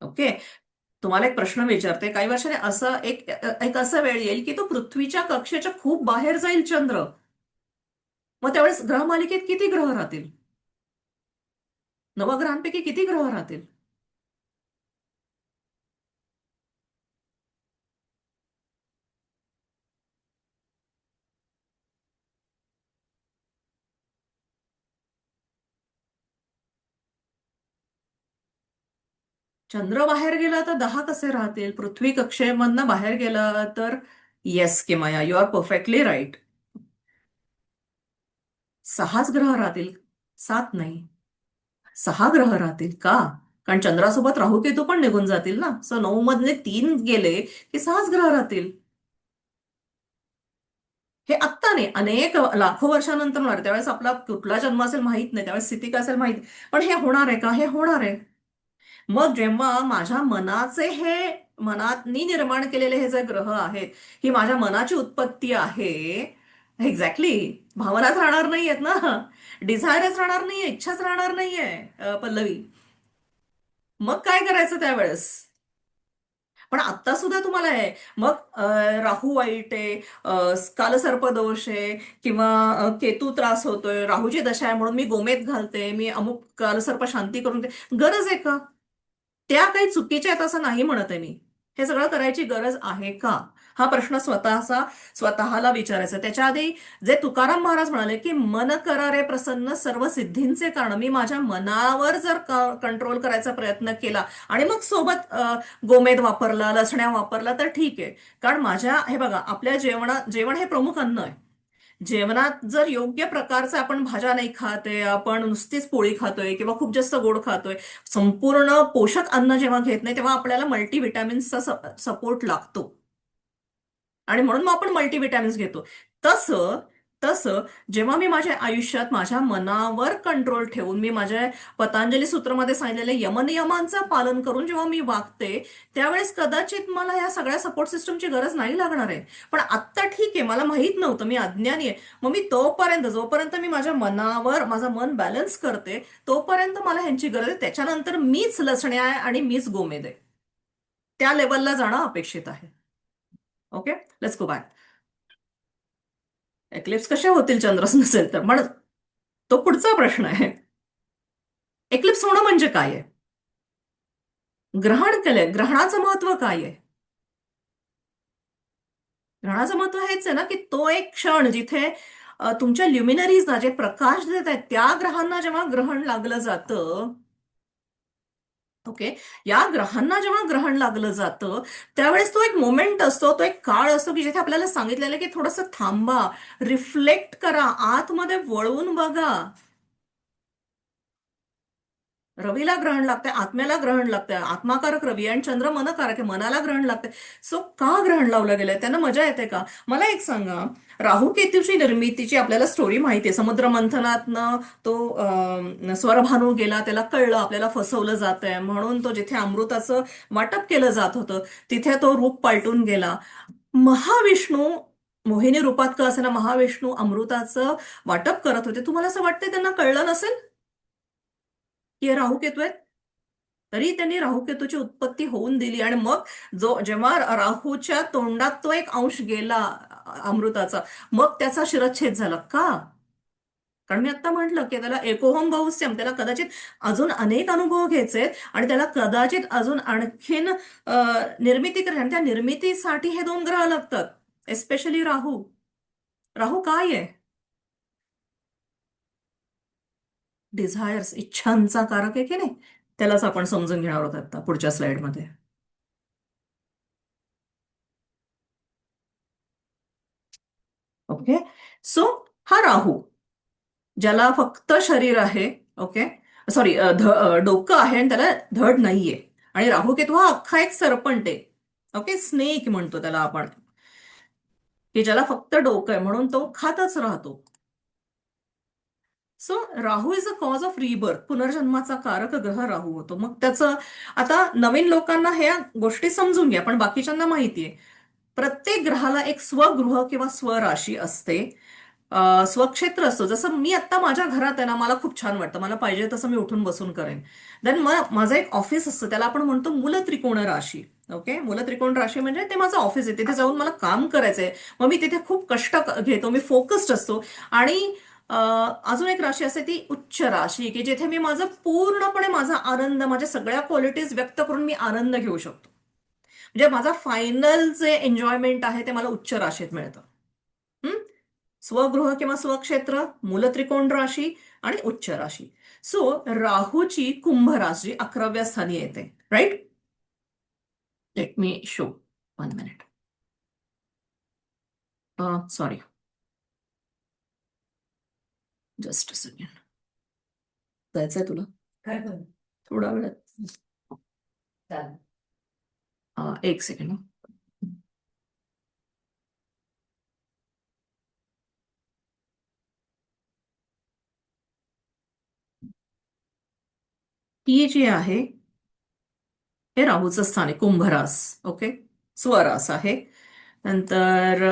ओके. तुम्हाला एक प्रश्न विचारते, काही वर्षांनी असं एक एक असा वेळ येईल की तो पृथ्वीच्या कक्षेच्या खूप बाहेर जाईल चंद्र. मग त्यावेळेस ग्रहमालिकेत किती ग्रह राहतील? नवग्रहांपैकी किती ग्रह राहतील? चंद्र बाहेर गेला तर 10 कसे राहतील? पृथ्वी कक्षेमधनं बाहेर गेला तर येस किमया, यू आर परफेक्टली राईट. 6च ग्रह राहतील, 7 नाही. 6 ग्रह राहतील का? कारण चंद्रासोबत राहू केतू पण निघून जातील ना. सो 9 मधले 3 गेले की 6च ग्रह राहतील. हे आत्ता नाही, अनेक लाखो वर्षानंतर होणार. त्यावेळेस आपला कुठला जन्म असेल माहित नाही, त्यावेळेस स्थिती काय असेल माहित नाही. पण हे होणार आहे का? हे होणार आहे. मग जेव्हा माझ्या मनाचे हे मनातनी निर्माण केलेले हे जे ग्रह आहेत, ही माझ्या मनाची उत्पत्ती आहे. एक्झॅक्टली. भावनाच राहणार नाहीयेत ना. डिझायरच राहणार नाहीये, इच्छाच राहणार नाहीये. पल्लवी, मग काय करायचं त्यावेळेस? पण आता सुद्धा तुम्हाला आहे. मग राहू वाईट आहे, कालसर्प दोष आहे, किंवा केतू त्रास होतोय, राहूची दशा आहे म्हणून मी गोमेद घालते, मी अमुक कालसर्प शांती करून दे. गरज आहे का? त्या काही चुकीच्या आहेत असं नाही म्हणत आहे मी. हे सगळं करायची गरज आहे का? हा प्रश्न स्वतःला विचारायचा. त्याच्या आधी जे तुकाराम महाराज म्हणाले की मन करा रे प्रसन्न सर्व सिद्धींचे कारण, मी माझ्या मनावर जर कंट्रोल करायचा प्रयत्न केला आणि मग सोबत गोमेद वापरला, लसण्या वापरला तर ठीक आहे. कारण हे बघा, आपल्या जेवण हे प्रमुख अन्न आहे. जेवणात जर योग्य प्रकारचं आपण भाज्या नाही खाते, आपण नुसतीच पोळी खातोय किंवा खूप जास्त गोड खातोय, संपूर्ण पोषक अन्न जेव्हा घेत नाही तेव्हा आपल्याला मल्टीव्हिटॅमिन्सचा सपोर्ट लागतो. आणि म्हणून मग आपण मल्टीव्हिटॅमिन्स घेतो. तसं तसं जेव्हा मी माझ्या आयुष्यात माझ्या मनावर कंट्रोल ठेवून मी माझ्या पतंजली सूत्रमध्ये सांगितलेल्या यमनियमांचं पालन करून जेव्हा मी वागते, त्यावेळेस कदाचित मला या सगळ्या सपोर्ट सिस्टमची गरज नाही लागणार आहे. पण आत्ता ठीक आहे, मला माहित नव्हतं, मी अज्ञानी आहे. मग मी जोपर्यंत मी माझ्या मनावर माझं मन बॅलन्स करते, तोपर्यंत मला ह्यांची गरज आहे. त्याच्यानंतर मीच लसणे आहे आणि मीच गोमेद आहे. त्या लेवलला जाणं अपेक्षित आहे. Okay. Let's go back. Eclipse कशा होतील चंद्रच नसेल तर? पण तो पुढचा प्रश्न आहे. एक्लिप्स होणं म्हणजे काय आहे? ग्रहण केलंय, ग्रहणाचं महत्व काय आहे? ग्रहणाचं महत्व हेच आहे ना की तो एक क्षण जिथे तुमच्या ल्युमिनरीजना जे प्रकाश देत आहेत त्या ग्रहांना जेव्हा ग्रहण लागलं जातं. ओके. या ग्रहांना जेव्हा ग्रहण लागलं जातं त्यावेळेस तो एक मोमेंट असतो, तो एक काळ असतो की जिथे आपल्याला सांगितलेलं आहे की थोडंसं थांबा, रिफ्लेक्ट करा, आतमध्ये वळून बघा. रवीला ग्रहण लागतंय, आत्म्याला ग्रहण लागतंय. आत्माकारक रवी आणि चंद्र मनकारक आहे, मनाला ग्रहण लागतंय. सो का ग्रहण लावलं गेलंय? त्यांना मजा येते का? मला एक सांगा, राहू केतूची निर्मितीची आपल्याला स्टोरी माहिती आहे. समुद्र मंथनातनं तो स्वरभानू गेला, त्याला कळलं आपल्याला फसवलं जात आहे म्हणून तो जिथे अमृताचं वाटप केलं जात होतं तिथे तो रूप पालटून गेला. महाविष्णू मोहिनी रूपात का असेना महाविष्णू अमृताचं वाटप करत होते. तुम्हाला असं वाटतंय त्यांना कळलं नसेल की हे राहू केतू आहेत? तरी त्यांनी राहुकेतूची उत्पत्ती होऊन दिली. आणि मग जेव्हा राहूच्या तोंडात तो एक अंश गेला अमृताचा, मग त्याचा शिरच्छेद झाला का? कारण मी आता म्हटलं की त्याला एकोहोम बहुस्यम, त्याला कदाचित अजून अनेक अनुभव घ्यायचे आणि त्याला कदाचित अजून आणखीन निर्मिती करायची, आणि त्या निर्मितीसाठी हे 2 ग्रह लागतात. एस्पेशली राहू. राहू काय आहे? डिझायर्स, इच्छांचा कारक आहे की नाही? त्यालाच आपण समजून घेणार आहोत आता पुढच्या स्लाइडमध्ये. ओके. सो हा राहू ज्याला फक्त शरीर आहे. ओके. सॉरी, डोकं आहे आणि त्याला धड नाहीये. आणि राहू केतू हा अख्खा एक सर्पंट आहे. ओके, स्नेक म्हणतो त्याला आपण, की ज्याला फक्त डोकं आहे म्हणून तो खातच राहतो. So Rahu is a cause of rebirth, पुनर्जन्माचा कारक ग्रह राहू होतो. मग त्याचं, आता नवीन लोकांना ह्या गोष्टी समजून घ्या, पण बाकीच्यांना माहितीये. प्रत्येक ग्रहाला एक स्वगृह किंवा स्वराशी असते. स्वक्षेत्र असतो. जसं मी आत्ता माझ्या घरात आहे ना, मला खूप छान वाटतं, मला पाहिजे तसं मी उठून बसून करेन. देन मग माझं एक ऑफिस असतं, त्याला आपण म्हणतो मूलत्रिकोण राशी. ओके, मूलत्रिकोण राशी म्हणजे ते माझं ऑफिस आहे, तिथे जाऊन मला काम करायचंय. मग मी तिथे खूप कष्ट घेतो, मी फोकस्ड असतो. आणि अजून एक राशी असते ती उच्च राशी, की जिथे मी माझं पूर्णपणे माझा आनंद, माझ्या सगळ्या क्वालिटीज व्यक्त करून मी आनंद घेऊ शकतो. म्हणजे माझा फायनल जे एन्जॉयमेंट आहे ते मला उच्च राशीत मिळतं. हं? स्वगृह किंवा स्वक्षेत्र, मूलत्रिकोण राशी आणि उच्च राशी. सो राहूची कुंभ राशी 11व्या स्थानी येते. Right? Let me show. 1 minute. Sorry, just a second. जायचंय तुला? काय करू? थोडा वेळ. चालेल. 1 सेकंड. ही जी आहे, हे राहूचं स्थान आहे, कुंभरास. ओके, स्वरास आहे. नंतर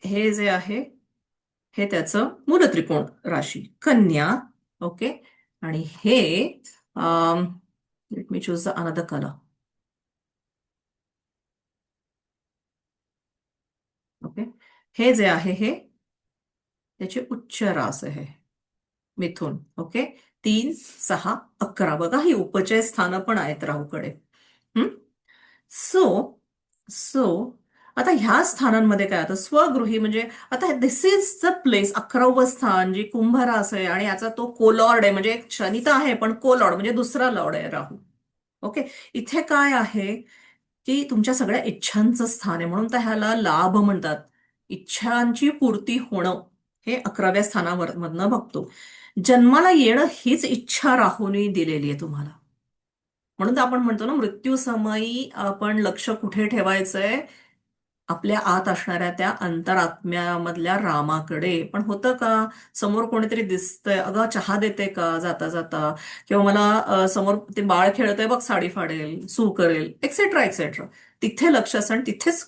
हे जे आहे, हे त्याचं मूलत्रिकोण राशी कन्या. ओके, आणि हे, let me choose another colour. Okay, हे जे आहे हे त्याचे उच्च रास आहे, मिथुन. ओके, 3, 6, 11, बघा ही उपचय स्थानं पण आहेत राहूकडे. सो सो आता ह्या स्थानांमध्ये काय, आता स्वगृही म्हणजे, आता दिस इज द प्लेस, 11वं स्थान जे कुंभरास आहे, आणि याचा तो कोलॉर्ड आहे, म्हणजे एक शनी तर आहे पण कोलॉर्ड म्हणजे दुसरा लॉर्ड आहे राहू. ओके, इथे काय आहे, की तुमच्या सगळ्या इच्छांचं स्थान आहे, म्हणून तर ह्याला लाभ म्हणतात. इच्छांची पूर्ती होणं हे 11व्या स्थानावर मधनं बघतो. जन्माला येणं हीच इच्छा राहूने दिलेली आहे तुम्हाला. म्हणून तर आपण म्हणतो ना, मृत्यूसमयी आपण लक्ष कुठे ठेवायचंय? आपल्या आत असणाऱ्या त्या अंतरात्म्यामधल्या रामाकडे. पण होतं का, समोर कोणीतरी दिसतंय, अगं चहा देते का जाता जाता, किंवा मला समोर ते बाळ खेळतंय बघ, साडी फाडेल, सू करेल, एक्सेट्रा एक्सेट्रा. तिथे लक्ष असतं आणि तिथेच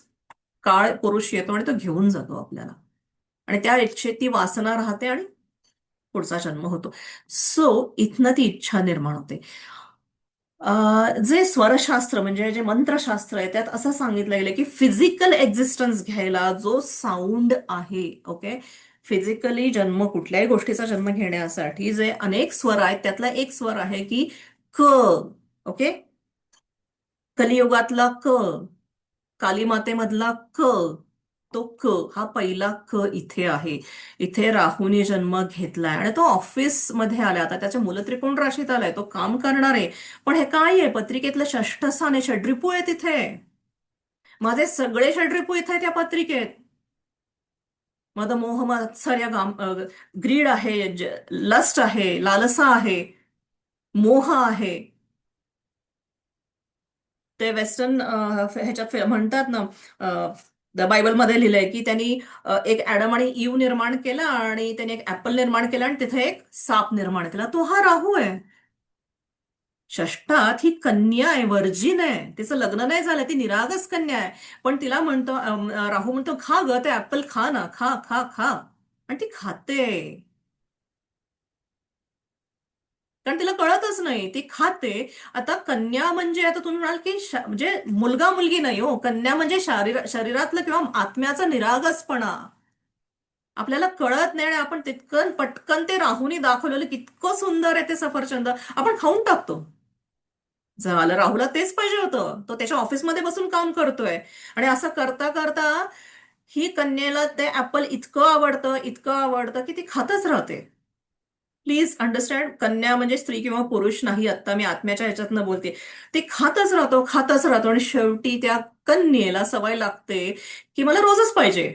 काळ पुरुष येतो आणि तो घेऊन जातो आपल्याला. आणि त्या इच्छेत ती वासना राहते आणि पुढचा जन्म होतो. सो इथनं ती इच्छा निर्माण होते. जे स्वरशास्त्र म्हणजे जे मंत्रशास्त्र आहे, त्यात असं सांगितलं गेलं की फिजिकल एक्झिस्टन्स घ्यायला जो साऊंड आहे, ओके, फिजिकली जन्म, कुठल्याही गोष्टीचा जन्म घेण्यासाठी जे अनेक स्वर आहेत त्यातला एक स्वर आहे की क. ओके, कलियुगातला क, कालीमातेमधला क, तो क, हा पहिला क इथे आहे. इथे राहूने जन्म घेतलाय आणि तो ऑफिस मध्ये आलाय, आता त्याच्या मूलत्रिकोण राशीत आलाय, तो काम करणार आहे. पण हे काय आहे, पत्रिकेतलं षष्ठ स्थान आहे, षड्रिपू आहे तिथे. माझे सगळे षड्रिपू इथे त्या पत्रिकेत. मद मोह मत्सर्य ग्रीड आहे, लस्ट आहे, लालसा आहे, मोह आहे. ते वेस्टर्न ह्याच्यात म्हणतात ना, बायबलमध्ये लिहिलंय की त्यांनी एक ऍडम आणि ईव निर्माण केला, आणि त्यांनी एक ऍपल निर्माण केला, आणि तिथे एक साप निर्माण केला. तो हा राहू आहे. षष्ठात ही कन्या आहे, वर्जिन आहे, तिचं लग्न नाही झालं, ती निरागस कन्या आहे. पण तिला म्हणतो, राहू म्हणतो, खा ग ते ऍपल, खा ना, खा खा खा. आणि ती खाते, कारण तिला कळतच नाही, ती खाते. आता कन्या म्हणजे, आता तुम्ही म्हणाल की म्हणजे मुलगा मुलगी नाही हो, कन्या म्हणजे शरीरातलं किंवा आत्म्याचा निरागसपणा. आपल्याला कळत नाही आणि आपण तितकं पटकन ते राहूनी दाखवलेलं कितकं सुंदर आहे ते सफरचंद, आपण खाऊन टाकतो. झालं, राहुला तेच पाहिजे होतं, तो त्याच्या ऑफिसमध्ये बसून काम करतोय. आणि असं करता करता ही कन्येला ते ऍपल इतकं आवडतं, इतकं आवडतं की ती खातच राहते. प्लीज अंडरस्टँड, कन्या म्हणजे स्त्री किंवा पुरुष नाही, आता मी आत्म्याच्या ह्याच्यातनं बोलते. ते खातच राहतो, खातच राहतो, आणि शेवटी त्या कन्येला सवय लागते की मला रोजच पाहिजे.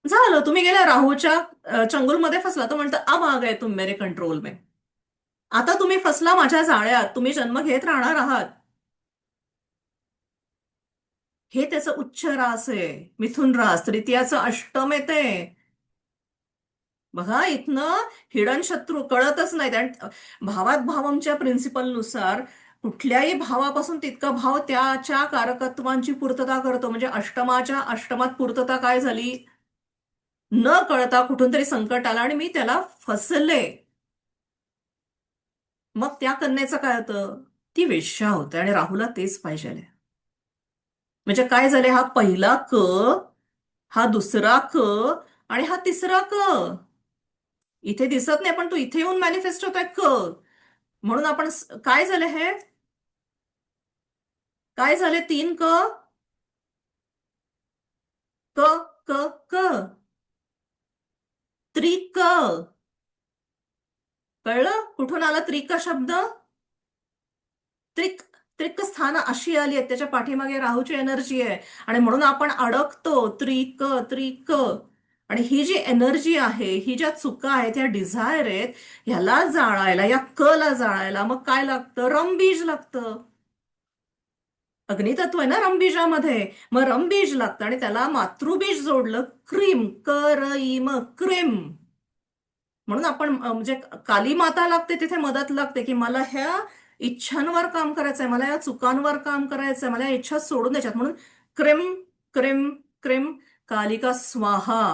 झालं, तुम्ही गेल्या राहूच्या चंगुलमध्ये फसला, तो म्हणतो अब आ गए तुम मेरे कंट्रोल में. आता तुम्ही फसला माझ्या जाळ्यात, तुम्ही जन्म घेत राहणार आहात. हे त्याचं उच्च रास आहे. मिथुन रास तृतीयाचं अष्टम येते. बघा इथनं हिडन शत्रू कळतच नाही. आणि भावात भावमच्या प्रिन्सिपलनुसार कुठल्याही भावापासून तितका भाव त्याच्या कारकत्वांची पूर्तता करतो. म्हणजे अष्टमाच्या अष्टमात पूर्तता काय झाली, न कळता कुठून तरी संकट आलं आणि मी त्याला फसले. मग त्या कन्येचं काय होतं, ती वेश्या होते आणि राहूला तेच पाहिजे. म्हणजे काय झाले, हा पहिला क, हा दुसरा क आणि हा तिसरा क. इथे दिसत नाही पण तू इथे येऊन मॅनिफेस्ट होतोय क. म्हणून आपण काय झाले हे, काय झाले, तीन क, क, क, क, त्रिक. कळलं कुठून आला त्रिक शब्द. त्रिक, त्रिक स्थान अशी आली आहेत, त्याच्या पाठीमागे राहूची एनर्जी आहे. आणि म्हणून आपण अडकतो त्रिक त्रिक. आणि ही जी एनर्जी आहे, ही ज्या चुका आहेत, ह्या डिझायर आहेत, ह्याला जाळायला, या क ला जाळायला मग काय लागतं, रमबीज लागतं. अग्नितत्व आहे ना रमबीजामध्ये. मग रमबीज लागतं आणि त्याला मातृबीज जोडलं, क्रीम, करईम, क्रीम. म्हणून आपण म्हणजे काली माता लागते तिथे मदत लागते, की मला ह्या इच्छांवर काम करायचंय, मला या चुकांवर काम करायचंय, मला या इच्छा सोडून द्यायच्यात. म्हणून क्रिम, क्रिम, क्रिम, कालिका स्वाहा.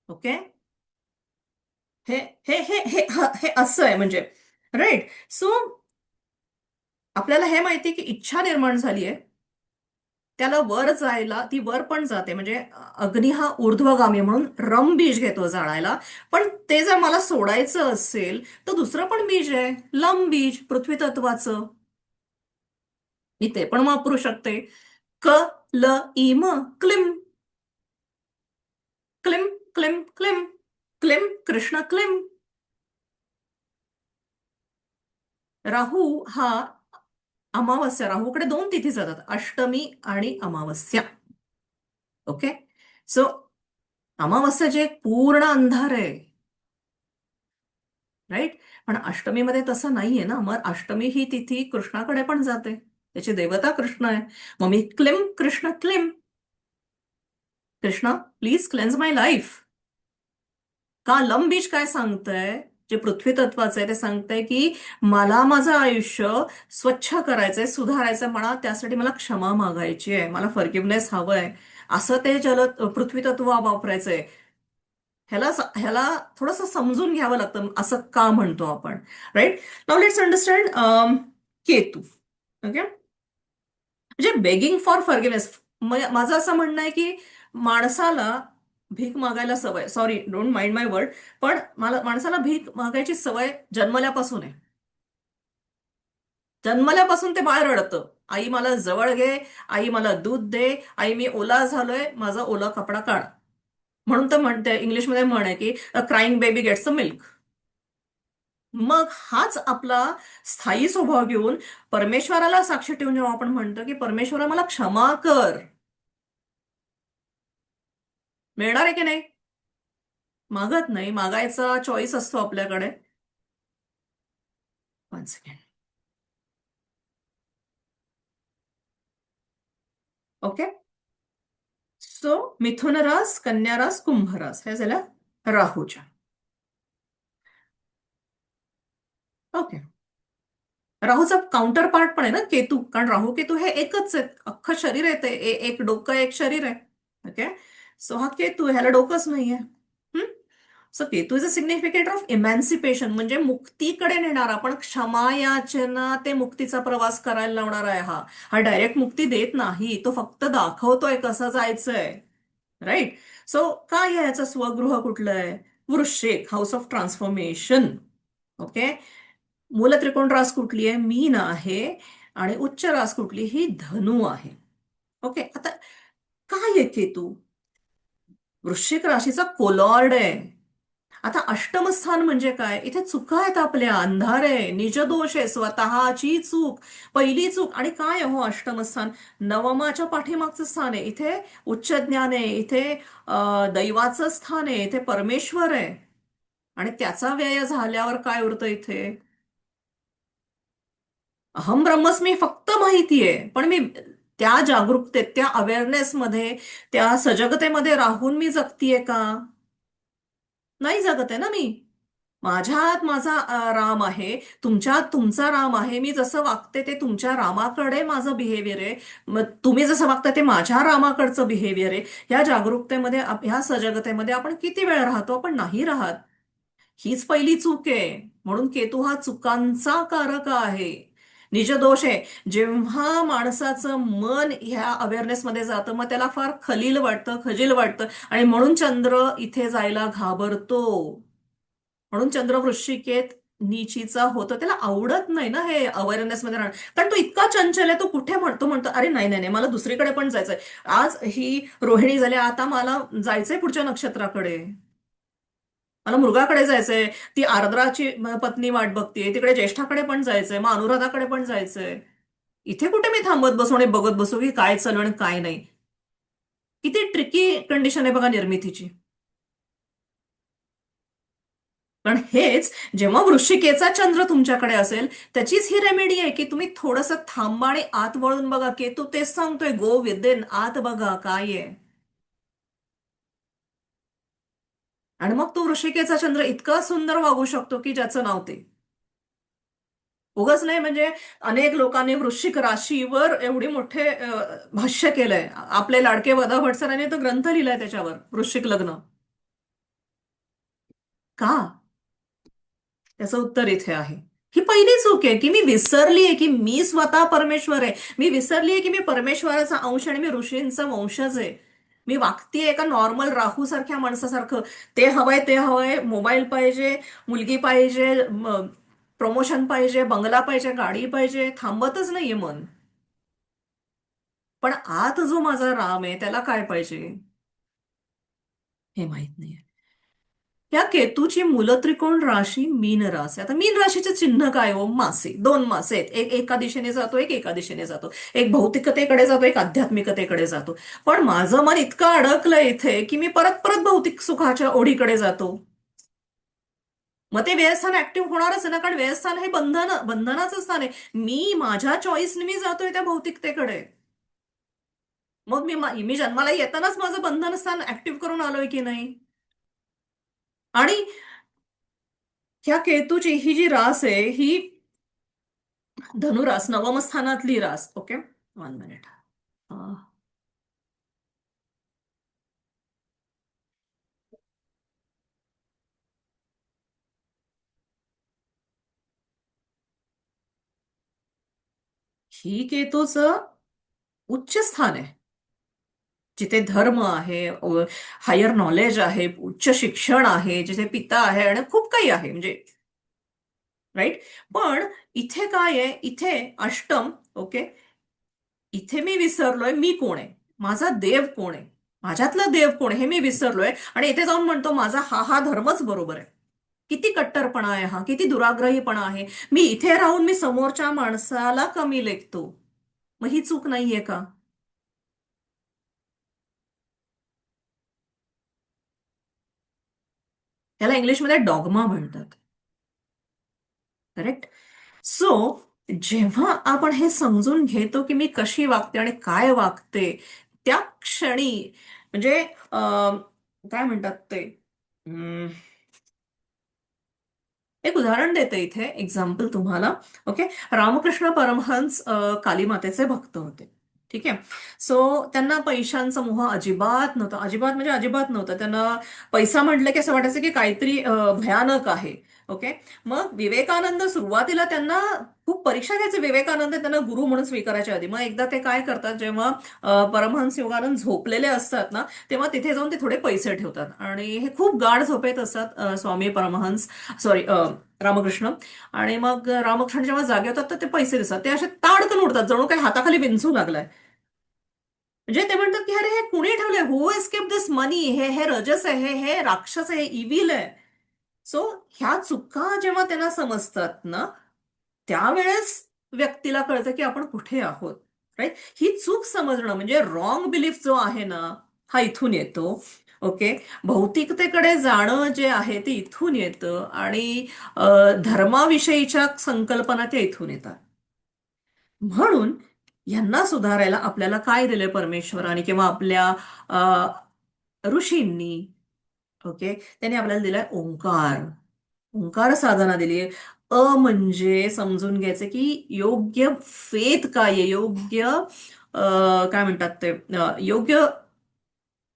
ओके. हे हे हे हे हे असं आहे म्हणजे. राईट. सो आपल्याला हे माहिती की इच्छा निर्माण झाली आहे, त्याला वर जायला ती वर पण जाते. म्हणजे अग्नी हा ऊर्ध्वगामी आहे, म्हणून रम बीज घेतो जाळायला. पण ते जर मला सोडायचं असेल तर दुसरं पण बीज आहे, लम बीज, पृथ्वी तत्वाचं. मी ते पण वापरू शकते. क, ल, इम, climb, climb, climb, climb, climb, Krishna climb. राहू हा अमावस्या, राहूकडे दोन तिथी जातात, अष्टमी आणि अमावस्या. ओके. सो अमावस्या जे एक पूर्ण अंधार आहे, राईट. पण अष्टमीमध्ये तसं नाहीये ना. मग अष्टमी ही तिथी कृष्णाकडे पण जाते, त्याची देवता कृष्ण आहे. मग मी Klim, Krishna Klim, Krishna please cleanse my life. का लम बीज काय सांगतंय, जे पृथ्वी तत्वाचं आहे ते सांगतंय की मला माझं आयुष्य स्वच्छ करायचंय, सुधारायचंय, म्हणा त्यासाठी मला क्षमा मागायची आहे, मला फॉरगिव्हनेस हवंय. असं ते पृथ्वी तत्व वापरायचंय. ह्याला थोडंसं समजून घ्यावं लागतं, असं का म्हणतो आपण. Right. Now let's understand Ketu. Okay. म्हणजे बेगिंग फॉर फॉरगिव्हनेस. माझं असं म्हणणं आहे की माणसाला भीक मागायला सवय, sorry don't mind my word, पण मला माणसाला भीक मागायची सवय जन्मल्यापासून आहे. जन्मल्यापासून ते बाळ रडतं, आई मला जवळ घे, आई मला दूध दे, आई मी ओला झालोय, माझा ओला कपडा काढ. म्हणून तर म्हणते, इंग्लिशमध्ये म्हण आहे की a crying baby gets a milk. मग हाच आपला स्थायी स्वभाव घेऊन परमेश्वराला साक्ष ठेवून जेव्हा आपण म्हणतो की परमेश्वरा मला क्षमा कर, मिळणार आहे की नाही. मागत नाही, मागायचा चॉईस असतो आपल्याकडे. One second. ओके. सो मिथुन रास, कन्या रास, कुंभ रास हे झाल्या राहूच्या. ओके. राहूचा काउंटर पार्ट पण आहे ना केतू, कारण राहू केतू हे एकच आहे, अख्खं शरीर आहे ते, एक डोकं एक शरीर आहे. ओके. सो हा केतू आहे, ह्याला डोकंच नाहीये. So Ketu is a significator of emancipation, म्हणजे मुक्तीकडे नेणारा. पण क्षमा याचना ते मुक्तीचा प्रवास करायला लावणार आहे. हा हा डायरेक्ट मुक्ती देत नाही, तो फक्त दाखवतोय कसं जायचंय. राईट. सो काय आहे याचं स्वगृह कुठलं आहे, वृश्चिक, हाऊस ऑफ ट्रान्सफॉर्मेशन. ओके. मूल त्रिकोण रास कुठली आहे, मीन आहे. आणि उच्च रास कुठली, ही धनु आहे. ओके. आता काय आहे केतू, वृश्चिक राशीचा कोलॉर्ड आहे. आता अष्टमस्थान म्हणजे काय, इथे चुका आहेत आपल्या, अंधार आहे, निजदोष आहे, स्वतःची चूक, पहिली चूक. आणि काय आहे हो अष्टमस्थान, नवमाच्या पाठीमागचं स्थान आहे. इथे उच्च ज्ञान आहे, इथे दैवाचं स्थान आहे, इथे परमेश्वर आहे. आणि त्याचा व्यय झाल्यावर काय उरतं इथे? अहम ब्रह्मस्मी फक्त माहितीये, पण मी त्या जागरूकतेत, त्या अवेअरनेसमध्ये, त्या सजगतेमध्ये राहून मी जगतीये का? नाही जगत आहे ना मी. माझ्यात माझा राम आहे, तुमच्यात तुमचा राम आहे. मी जसं वागते ते तुमच्या रामाकडे माझं बिहेवियर आहे. मग तुम्ही जसं वागता ते माझ्या रामाकडचं बिहेवियर आहे. ह्या जागरूकतेमध्ये, ह्या सजगतेमध्ये आपण किती वेळ राहतो? आपण नाही राहत. हीच पहिली चूक आहे. म्हणून केतू हा चुकांचा कारक आहे. निजदोष आहे. जेव्हा माणसाचं मन ह्या अवेअरनेसमध्ये जातं, मग त्याला फार खलील वाटतं, खजील वाटतं, आणि म्हणून चंद्र इथे जायला घाबरतो. म्हणून चंद्र वृश्चिकेत नीचीचा होतो. त्याला आवडत नाही ना हे अवेअरनेस मध्ये राहणं. कारण तो इतका चंचल आहे. तो कुठे म्हणतो अरे नाही नाही नाही, मला दुसरीकडे पण जायचंय. आज ही रोहिणी झाली, आता मला जायचंय पुढच्या नक्षत्राकडे. मला मृगाकडे जायचंय. ती आर्द्राची पत्नी वाट बघतीये. तिकडे ज्येष्ठाकडे पण जायचंय. मग अनुराधाकडे पण जायचंय. इथे कुठे मी थांबत बसू आणि बघत बसू की काय चालू आणि काय नाही. किती ट्रिकी कंडिशन आहे बघा निर्मितीची. पण हेच जेव्हा वृश्चिकेचा चंद्र तुमच्याकडे असेल, त्याचीच ही रेमेडी आहे की तुम्ही थोडंसं थांबा आणि आत वळून बघा. केतू तेच सांगतोय, गो विदिन, आत बघा काय आहे. आणि मग तो वृश्चिकेचा चंद्र इतका सुंदर वागू शकतो की ज्याचं नाव ते. उगाच नाही म्हणजे अनेक लोकांनी वृश्चिक राशीवर एवढी मोठे भाष्य केलंय. आपले लाडके वदा भटसरांनी तो ग्रंथ लिहिलाय त्याच्यावर, वृश्चिक लग्न. का? त्याचं उत्तर इथे आहे. ही पहिली चूक आहे की मी विसरलीये की मी स्वतः परमेश्वर आहे. मी विसरलीये की मी परमेश्वराचा अंश आणि मी ऋषींचा वंशज आहे. मी वागतीये एका नॉर्मल राहू सारख्या माणसासारखं. ते हवंय, ते हवंय, मोबाईल पाहिजे, मुलगी पाहिजे, प्रमोशन पाहिजे, बंगला पाहिजे, गाडी पाहिजे, थांबतच नाहीये मन. पण आत जो माझा राम आहे त्याला काय पाहिजे हे माहित नाहीये. या केतूची मूलत्रिकोण राशी मीन रास आहे. आता मीन राशीचे चिन्ह काय हो? मासे, दोन मासे आहेत. एक एका दिशेने जातो, एक एका दिशेने जातो. एक भौतिकतेकडे जातो, एक आध्यात्मिकतेकडे जातो. पण माझं मन इतकं अडकलं इथे की मी परत परत भौतिक सुखाच्या ओढीकडे जातो. मग ते व्ययस्थान ऍक्टिव्ह होणारच आहे ना, कारण व्ययस्थान हे बंधनाचं स्थान आहे. मी माझ्या चॉईसने मी जातोय त्या भौतिकतेकडे. मग मी जन्माला येतानाच माझं बंधन स्थान ऍक्टिव्ह करून आलोय की नाही? आणि ह्या केतूची ही जी रास आहे ही धनुरास, नवम स्थानातली रास. Okay, one minute. ही केतूचं उच्च स्थान आहे. जिथे धर्म आहे, हायर नॉलेज आहे, उच्च शिक्षण आहे, जिथे पिता आहे आणि खूप काही आहे म्हणजे. राईट. पण इथे काय आहे? इथे अष्टम. ओके. इथे मी विसरलोय मी कोण आहे, माझा देव कोण आहे, माझ्यातला देव कोण आहे हे मी विसरलोय. आणि इथे जाऊन म्हणतो माझा हा हा धर्मच बरोबर आहे. किती कट्टरपणा आहे हा, किती दुराग्रहीपणा आहे. मी इथे राहून मी समोरच्या माणसाला कमी लेखतो. मग ही चूक नाहीये का? त्याला इंग्लिशमध्ये डॉगमा म्हणतात. करेक्ट. सो जेव्हा आपण हे समजून घेतो की मी कशी वागते आणि काय वागते, त्या क्षणी म्हणजे काय म्हणतात ते, एक उदाहरण देते इथे, एक्झाम्पल तुम्हाला. ओके. रामकृष्ण परमहंस कालीमातेचे भक्त होते. ठीक आहे. सो त्यांना पैशांचा मोह अजिबात नव्हता. अजिबात म्हणजे अजिबात नव्हता. त्यांना पैसा म्हटलं की असं वाटायचं की काहीतरी भयानक आहे. ओके. मग विवेकानंद सुरुवातीला त्यांना खूप परीक्षा घ्यायचे. विवेकानंद त्यांना गुरु म्हणून स्वीकारायच्या आधी. मग एकदा ते काय करतात, जेव्हा परमहंस योगानंद झोपलेले असतात ना, तेव्हा तिथे जाऊन ते थोडे पैसे ठेवतात. आणि हे खूप गाढ झोपेत असतात स्वामी परमहंस, सॉरी रामकृष्ण. आणि मग रामकृष्ण जेव्हा जागे होतात तर ते पैसे दिसतात. ते असे ताडकन उडतात, जणू काही हाताखाली विंचू लागलाय. म्हणजे ते म्हणतात की अरे हे कुणी ठेवलंय, हु एस्केप दिस मनी, हे हे रजस आहे, हे हे राक्षस आहे, हे इव्हिल आहे. सो ह्या चुका जेव्हा त्यांना समजतात ना, त्यावेळेस व्यक्तीला कळतं की आपण कुठे आहोत. राईट. ही चूक समजणं म्हणजे रॉंग बिलीफ जो आहे ना, हा इथून येतो. ओके. भौतिकतेकडे जाणं जे आहे ते इथून येतं आणि अ, धर्माविषयीच्या संकल्पना त्या इथून येतात. म्हणून यांना सुधारायला आपल्याला काय दिलंय परमेश्वराने किंवा आपल्या अ, ऋषींनी. ओके. त्यांनी आपल्याला दिलाय ओंकार. ओंकार साधना दिली आहे. म्हणजे समजून घ्यायचं की योग्य फेथ काय आहे, योग्य काय म्हणतात ते, योग्य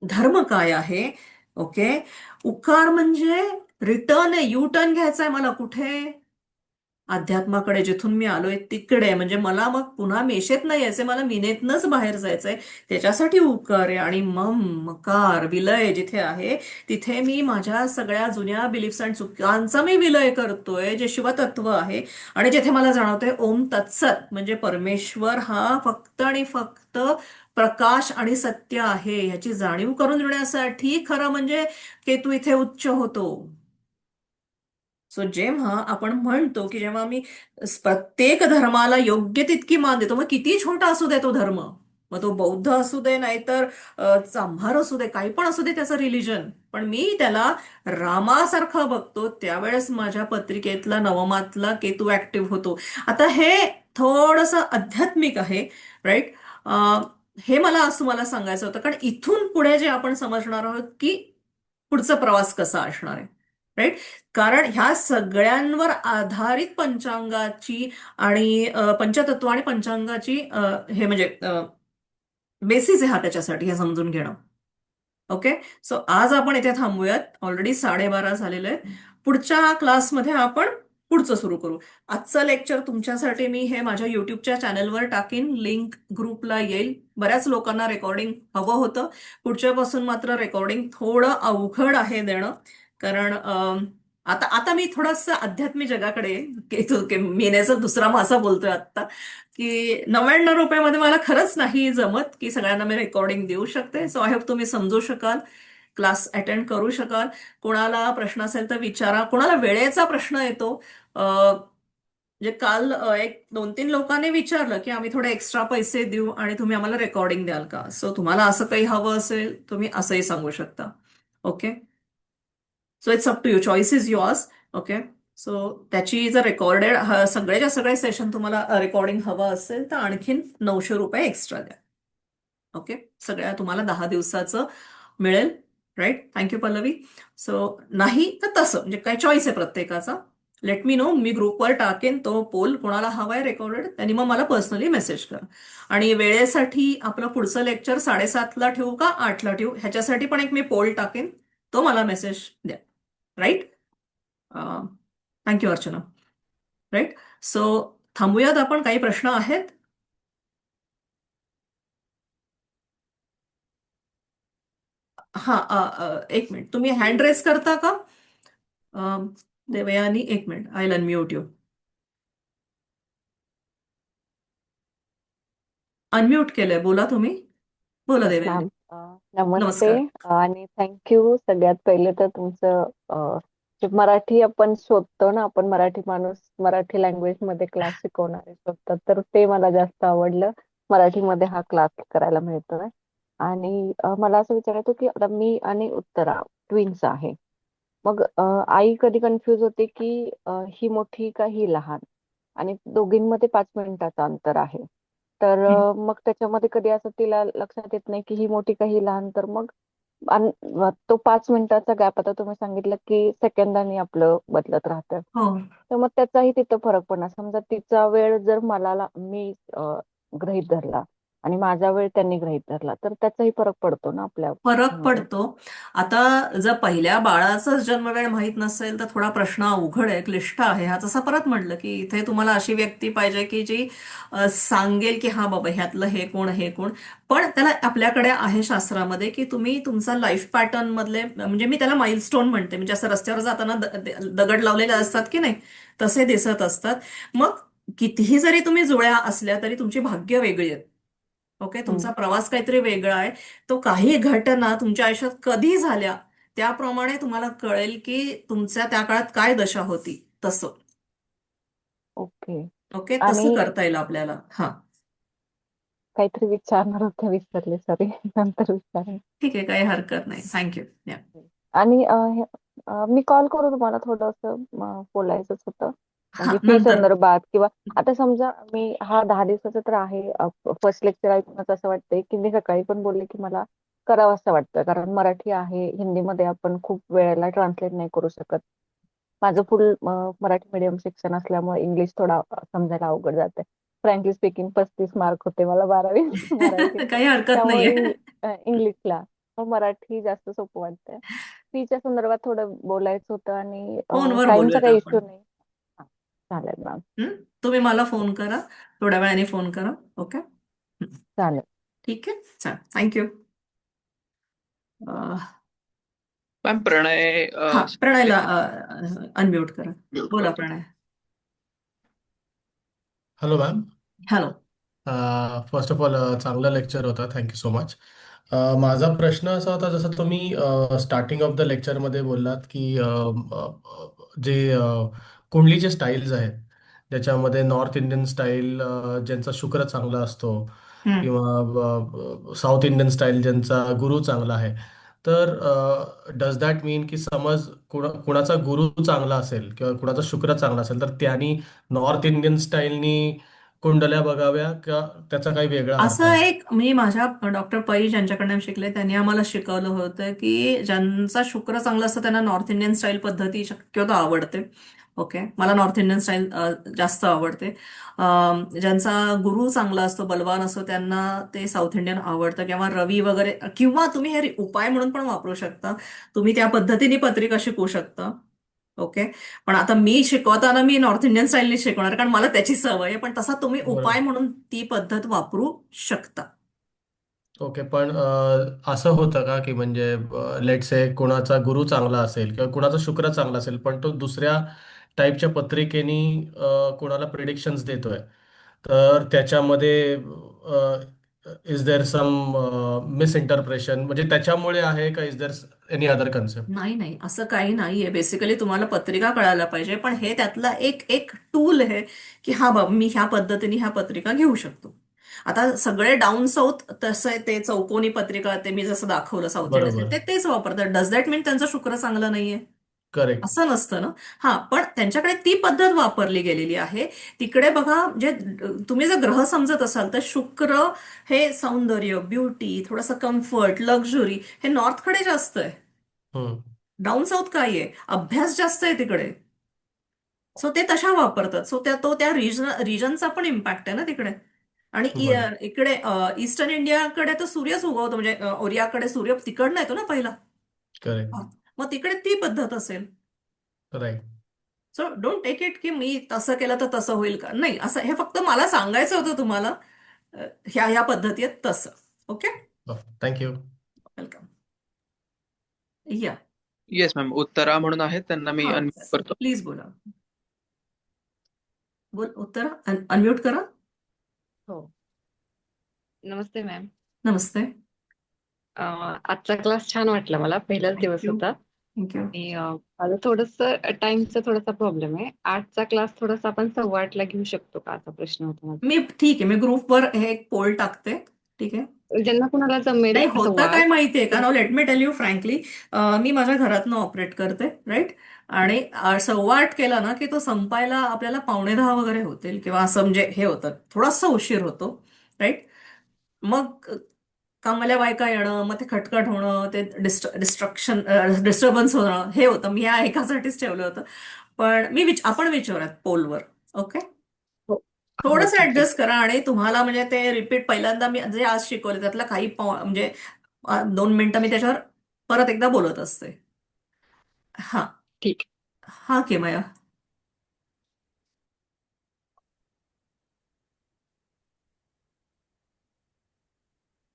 धर्म काय आहे. ओके. उकार म्हणजे रिटर्न आहे, यू टर्न घ्यायचा आहे मला कुठे, अध्यात्माकडे जिथून मी आलोय तिकडे. म्हणजे मला मग पुन्हा मेशेत नाही यायचंय, मला मिनेतनच बाहेर जायचंय. त्याच्यासाठी उकार आहे. आणि मम मकार विलय जिथे आहे तिथे मी माझ्या सगळ्या जुन्या बिलीफ्स आणि चुकांचा मी विलय करतोय, जे शिवतत्व आहे. आणि जिथे मला जाणवतंय ओम तत्सत, म्हणजे परमेश्वर हा फक्त आणि फक्त प्रकाश आणि सत्य आहे, ह्याची जाणीव करून देण्यासाठी खरं म्हणजे केतू इथे उच्च होतो. सो जेव्हा आपण म्हणतो की जेव्हा आम्ही प्रत्येक धर्माला योग्य तितकी मान देतो, मग किती छोटा असू दे तो धर्म, मग तो बौद्ध असू दे नाहीतर चांभार असू दे, काही पण असू दे त्याचं रिलिजन, पण मी त्याला रामासारखं बघतो, त्यावेळेस माझ्या पत्रिकेतला नवमातला केतू ऍक्टिव्ह होतो. आता हे थोडंसं आध्यात्मिक आहे, राईट. हे मला सांगायचं होतं, कारण इथून पुढे जे आपण समजणार आहोत की पुढचा प्रवास कसा असणार आहे, राईट. कारण ह्या सगळ्यांवर आधारित पंचांगाची आणि पंचतत्व आणि पंचांगाची हे म्हणजे बेसिस आहे हा त्याच्यासाठी, हे समजून घेणं. ओके. सो आज आपण इथे थांबूयात, ऑलरेडी 12:30 झालेलं आहे. पुढच्या क्लासमध्ये आपण पुढचं सुरू करू. आजचं लेक्चर तुमच्यासाठी मी हे माझ्या युट्यूबच्या चॅनलवर टाकीन, लिंक ग्रुपला येईल. बऱ्याच लोकांना रेकॉर्डिंग हवं होतं. पुढच्यापासून मात्र रेकॉर्डिंग थोडं अवघड आहे देणं, कारण आता आता मी थोडंसं आध्यात्मिक जगाकडे, मेनेचा दुसरा मासा बोलतोय आता, की ₹99 मला खरंच नाही जमत की सगळ्यांना मी रेकॉर्डिंग देऊ शकते. सो आय होप तुम्ही समजू शकाल, क्लास अटेंड करू शकाल. कोणाला प्रश्न असेल तर विचारा. कोणाला वेळेचा प्रश्न येतो, म्हणजे काल एक 2-3 लोकांनी विचारलं की आम्ही थोडे एक्स्ट्रा पैसे देऊ आणि तुम्ही आम्हाला रेकॉर्डिंग द्याल का. सो तुम्हाला असं काही हवं असेल तुम्ही असंही सांगू शकता. Okay. So it's up to you, choice is yours. Okay. So त्याची जर रेकॉर्डेड सगळेच्या सगळे सेशन तुम्हाला रेकॉर्डिंग हवं असेल तर आणखीन ₹900 एक्स्ट्रा द्या. ओके. सगळ्या तुम्हाला 10 दिवसाचं मिळेल. राईट. थँक्यू पल्लवी. सो नाही तर तसं म्हणजे काय चॉईस आहे प्रत्येकाचा. लेट मी नो, मी ग्रुपवर टाकेन तो पोल, कोणाला हवाय रेकॉर्डेड त्यांनी मग मला पर्सनली मेसेज करा. आणि वेळेसाठी आपलं पुढचं लेक्चर 7:30ला ठेवू का 8ला ठेवू, ह्याच्यासाठी पण एक मी पोल टाकेन, तो मला मेसेज द्या. Right. Thank you Archana. Right. So थांबूयात आपण, काही प्रश्न आहेत? हा. एक मिनिट, तुम्ही हँड रेस करता का? देवयानी, एक minute, I will unmute you. Unmute केलंय, बोला तुम्ही. बोला येस देवयानी. मॅम. नमस्ते. नमस्कार. आणि थँक्यू. सगळ्यात पहिले तर तुमचं जे मराठी आपण शोधतो ना, आपण मराठी माणूस मराठी लँग्वेज मध्ये क्लास शिकवणारे शोधतात, तर ते मला जास्त आवडलं. मराठीमध्ये हा क्लास करायला मिळतोय. आणि मला असं विचारायचं की आता मी आणि उत्तरा ट्विन्स आहे. मग आई कधी कन्फ्यूज होते की ही मोठी का ही लहान, आणि दोघींमध्ये 5 मिनिटाचं अंतर आहे. तर मग त्याच्यामध्ये कधी असं तिला लक्षात येत नाही की ही मोठी का ही लहान. तर मग तो 5 मिनिटाचा गॅप, आता तुम्ही सांगितलं की सेकंदांनी आपलं बदलत राहतं. हो. तर मग त्याचाही तिथं फरक पडणार. समजा तिचा वेळ जर मी गृहीत धरला आणि माझा वेळ त्यांनी गृहीत धरला, तर त्याचाही फरक पडतो ना आपल्या फरक मध्ये. पडतो. आता जर पहिल्या बाळाचाच जन्मवेळ माहीत नसेल तर थोडा प्रश्न अवघड आहे, क्लिष्ट आहे. हा जसं परत म्हटलं की इथे तुम्हाला अशी व्यक्ती पाहिजे की जी सांगेल की हा बाबा ह्यातलं हे कोण हे कोण. पण त्याला आपल्याकडे आहे शास्त्रामध्ये की तुम्ही तुमचा लाईफ पॅटर्न मधले, म्हणजे मी त्याला माइलस्टोन म्हणते, म्हणजे असं रस्त्यावर जाताना दगड लावलेले असतात की नाही, तसे दिसत असतात. मग कितीही जरी तुम्ही जुळ्या असल्या तरी तुमची भाग्य वेगळी आहेत. ओके. हम्म. तुमचा प्रवास काहीतरी वेगळा आहे. तो काही घटना तुमच्या आयुष्यात कधी झाल्या त्याप्रमाणे तुम्हाला कळेल की तुमच्या त्या काळात काय दशा होती. तसं. ओके. ओके. तसं आणि करता येईल आपल्याला. हा. काहीतरी विचारणार होते, विसरले, सॉरी. नंतर विचारेन. ठीक आहे, काही हरकत नाही. थँक्यू. या. आणि मी कॉल करू तुम्हाला थोडंसं बोलायचंच होतं. हा, म्हणजे फी नंतर. संदर्भात, किंवा आता समजा मी हा 10 दिवसाचा तर आहे, फर्स्ट लेक्चर ऐकूनच असं वाटतंय की मी सकाळी पण बोलले की मला करावं असं वाटतं, कारण मराठी आहे, हिंदीमध्ये आपण खूप वेळेला ट्रान्सलेट नाही करू शकत. माझं फुल मराठी मीडियम शिक्षण असल्यामुळे इंग्लिश थोडा समजायला अवघड जाते. फ्रँकली स्पीकिंग 35 मार्क होते मला 12वी मराठीत. काही हरकत त्यामुळे नाहीये. इंग्लिशला मग मराठी जास्त सोपं वाटतंय. फीच्या संदर्भात थोडं बोलायचं होतं, आणि फोनवर टाइमचा बोलूयात काही आपण. इश्यू नाही. चालेल मॅम. हं? तुम्ही मला फोन करा, थोड्या वेळाने फोन करा. ओके. चालेल. ठीक आहे, चालेल. थँक्यू. मॅम प्रणय हा, प्रणयला speaking. अनम्यूट करा. बोला Pranay. Hello ma'am. Hello. First of all चांगलं लेक्चर होतं, थँक्यू सो मच. माझा प्रश्न असा होता, जसं तुम्ही स्टार्टिंग ऑफ द लेक्चरमध्ये बोललात की जे कुंडलीचे स्टाईल्स आहेत, ज्याच्यामध्ये नॉर्थ इंडियन स्टाईल ज्यांचा शुक्र चांगला असतो, हं. किंवा साऊथ इंडियन स्टाईल ज्यांचा गुरु चांगला आहे. तर डज दॅट मीन की समज कुणाचा गुरु चांगला असेल किंवा कुणाचा शुक्र चांगला असेल, तर त्यांनी नॉर्थ इंडियन स्टाईलनी कुंडल्या बघाव्या का त्याचा काही वेगळा अर्थ असं आहे? एक, मी माझ्या डॉक्टर पै ज्यांच्याकडनं शिकले, त्यांनी आम्हाला शिकवलं होतं की ज्यांचा शुक्र चांगला असतो त्यांना नॉर्थ इंडियन स्टाईल पद्धती शक्यतो आवडते. ओके, मला नॉर्थ इंडियन स्टाईल जास्त आवडते. ज्यांचा गुरु चांगला असतो, बलवान असतो, त्यांना ते साऊथ इंडियन आवडतं, किंवा रवी वगैरे, किंवा तुम्ही हे उपाय म्हणून पण वापरू शकता. तुम्ही त्या पद्धतीने पत्रिका शिकवू शकता. ओके. पण आता मी शिकवताना मी नॉर्थ इंडियन स्टाईलने शिकवणार, कारण मला त्याची सवय आहे. पण तसा तुम्ही उपाय बरोबर. म्हणून ती पद्धत वापरू शकता. ओके, पण असं होतं का की म्हणजे लेट से कुणाचा गुरु चांगला असेल किंवा कुणाचा शुक्र चांगला असेल, पण तो दुसऱ्या टाईपच्या पत्रिकेनी कुणाला प्रिडिक्शन्स देतोय, तर त्याच्यामध्ये इज देअर सम मिसइंटरप्रेशन, म्हणजे त्याच्यामुळे आहे का, is there any other concept? नाही नाही, असं काही नाहीये. बेसिकली तुम्हाला पत्रिका कळायला पाहिजे, पण हे त्यातला एक एक टूल आहे की हा बाबा, मी ह्या पद्धतीने ह्या पत्रिका घेऊ शकतो. आता सगळे डाऊन साऊथ तसं ते चौकोनी पत्रिका, ते मी जसं दाखवलं साऊथ इंडियन, बरोबर. ते तेच वापरतात. डज दॅट मीन त्यांचा शुक्र चांगला नाहीये? करेक्ट. असं नसतं ना. हा, पण त्यांच्याकडे ती पद्धत वापरली गेलेली आहे. तिकडे बघा, जे तुम्ही जर ग्रह समजत असाल, तर शुक्र हे सौंदर्य, ब्युटी, थोडंसं कम्फर्ट, लक्झुरी, हे नॉर्थकडे जास्त आहे. हम्म. डाऊन साऊथ काय आहे, अभ्यास जास्त आहे तिकडे. सो ते तशा वापरतात. सो त्या रिजनचा पण इम्पॅक्ट आहे ना तिकडे. आणि बरोबर. इकडे ईस्टर्न इंडियाकडे तर सूर्यच उगवतो, म्हणजे ओरियाकडे सूर्य तिकडनं येतो ना पहिला. करेक्ट. हा. मग तिकडे ती पद्धत असेल. Right. So don't take it की मी तसं केलं तर तसं होईल का, नाही. असं हे फक्त मला सांगायचं होतं तुम्हाला. ह्या ह्या पद्धती आहेत तसं. ओके. थँक्यू. वेलकम. या. येस मॅम, उत्तरा म्हणून आहेत, त्यांना मी हा, अनम्यूट करतो. प्लीज बोला. बोल, उत्तर अनम्यूट करा. हो. नमस्ते मॅम. नमस्ते. आजचा क्लास छान वाटला मला. पहिलाच दिवस थँक्यू. होता. थँक्यू. आणि माझं थोडंसं टाइमचा थोडासा प्रॉब्लेम आहे. 8चा क्लास थोडासा आपण 8:15ला घेऊ शकतो का, असा प्रश्न होता माझा. ठीक आहे, मी ग्रुपवर हे एक पोल टाकते. ठीक आहे. ज्यांना कुणाला जमेल नाही, होतं 8:15. काय माहितीये का, no let me tell you frankly. मी माझ्या घरातनं ऑपरेट करते, राईट. आणि 8:15 केला ना की तो संपायला आपल्याला 9:45 वगैरे होतील, किंवा असं म्हणजे हे होतं, थोडासा उशीर होतो, राईट. मग कामाला बायका येणं, मग ते खटखट होणं, ते डिस्टर्बन्स होणं, हे होतं. मी या एकासाठीच ठेवलं होतं. पण आपण विचारूयात पोलवर. ओके. हो. हो, थोडंसं ठीक आहे. ऍडजस्ट करा, आणि तुम्हाला म्हणजे ते रिपीट, पहिल्यांदा मी जे आज शिकवले त्यातलं काही म्हणजे 2 मिनिटं मी त्याच्यावर परत एकदा बोलत असते. हा. ठीक आहे. हा, किमया.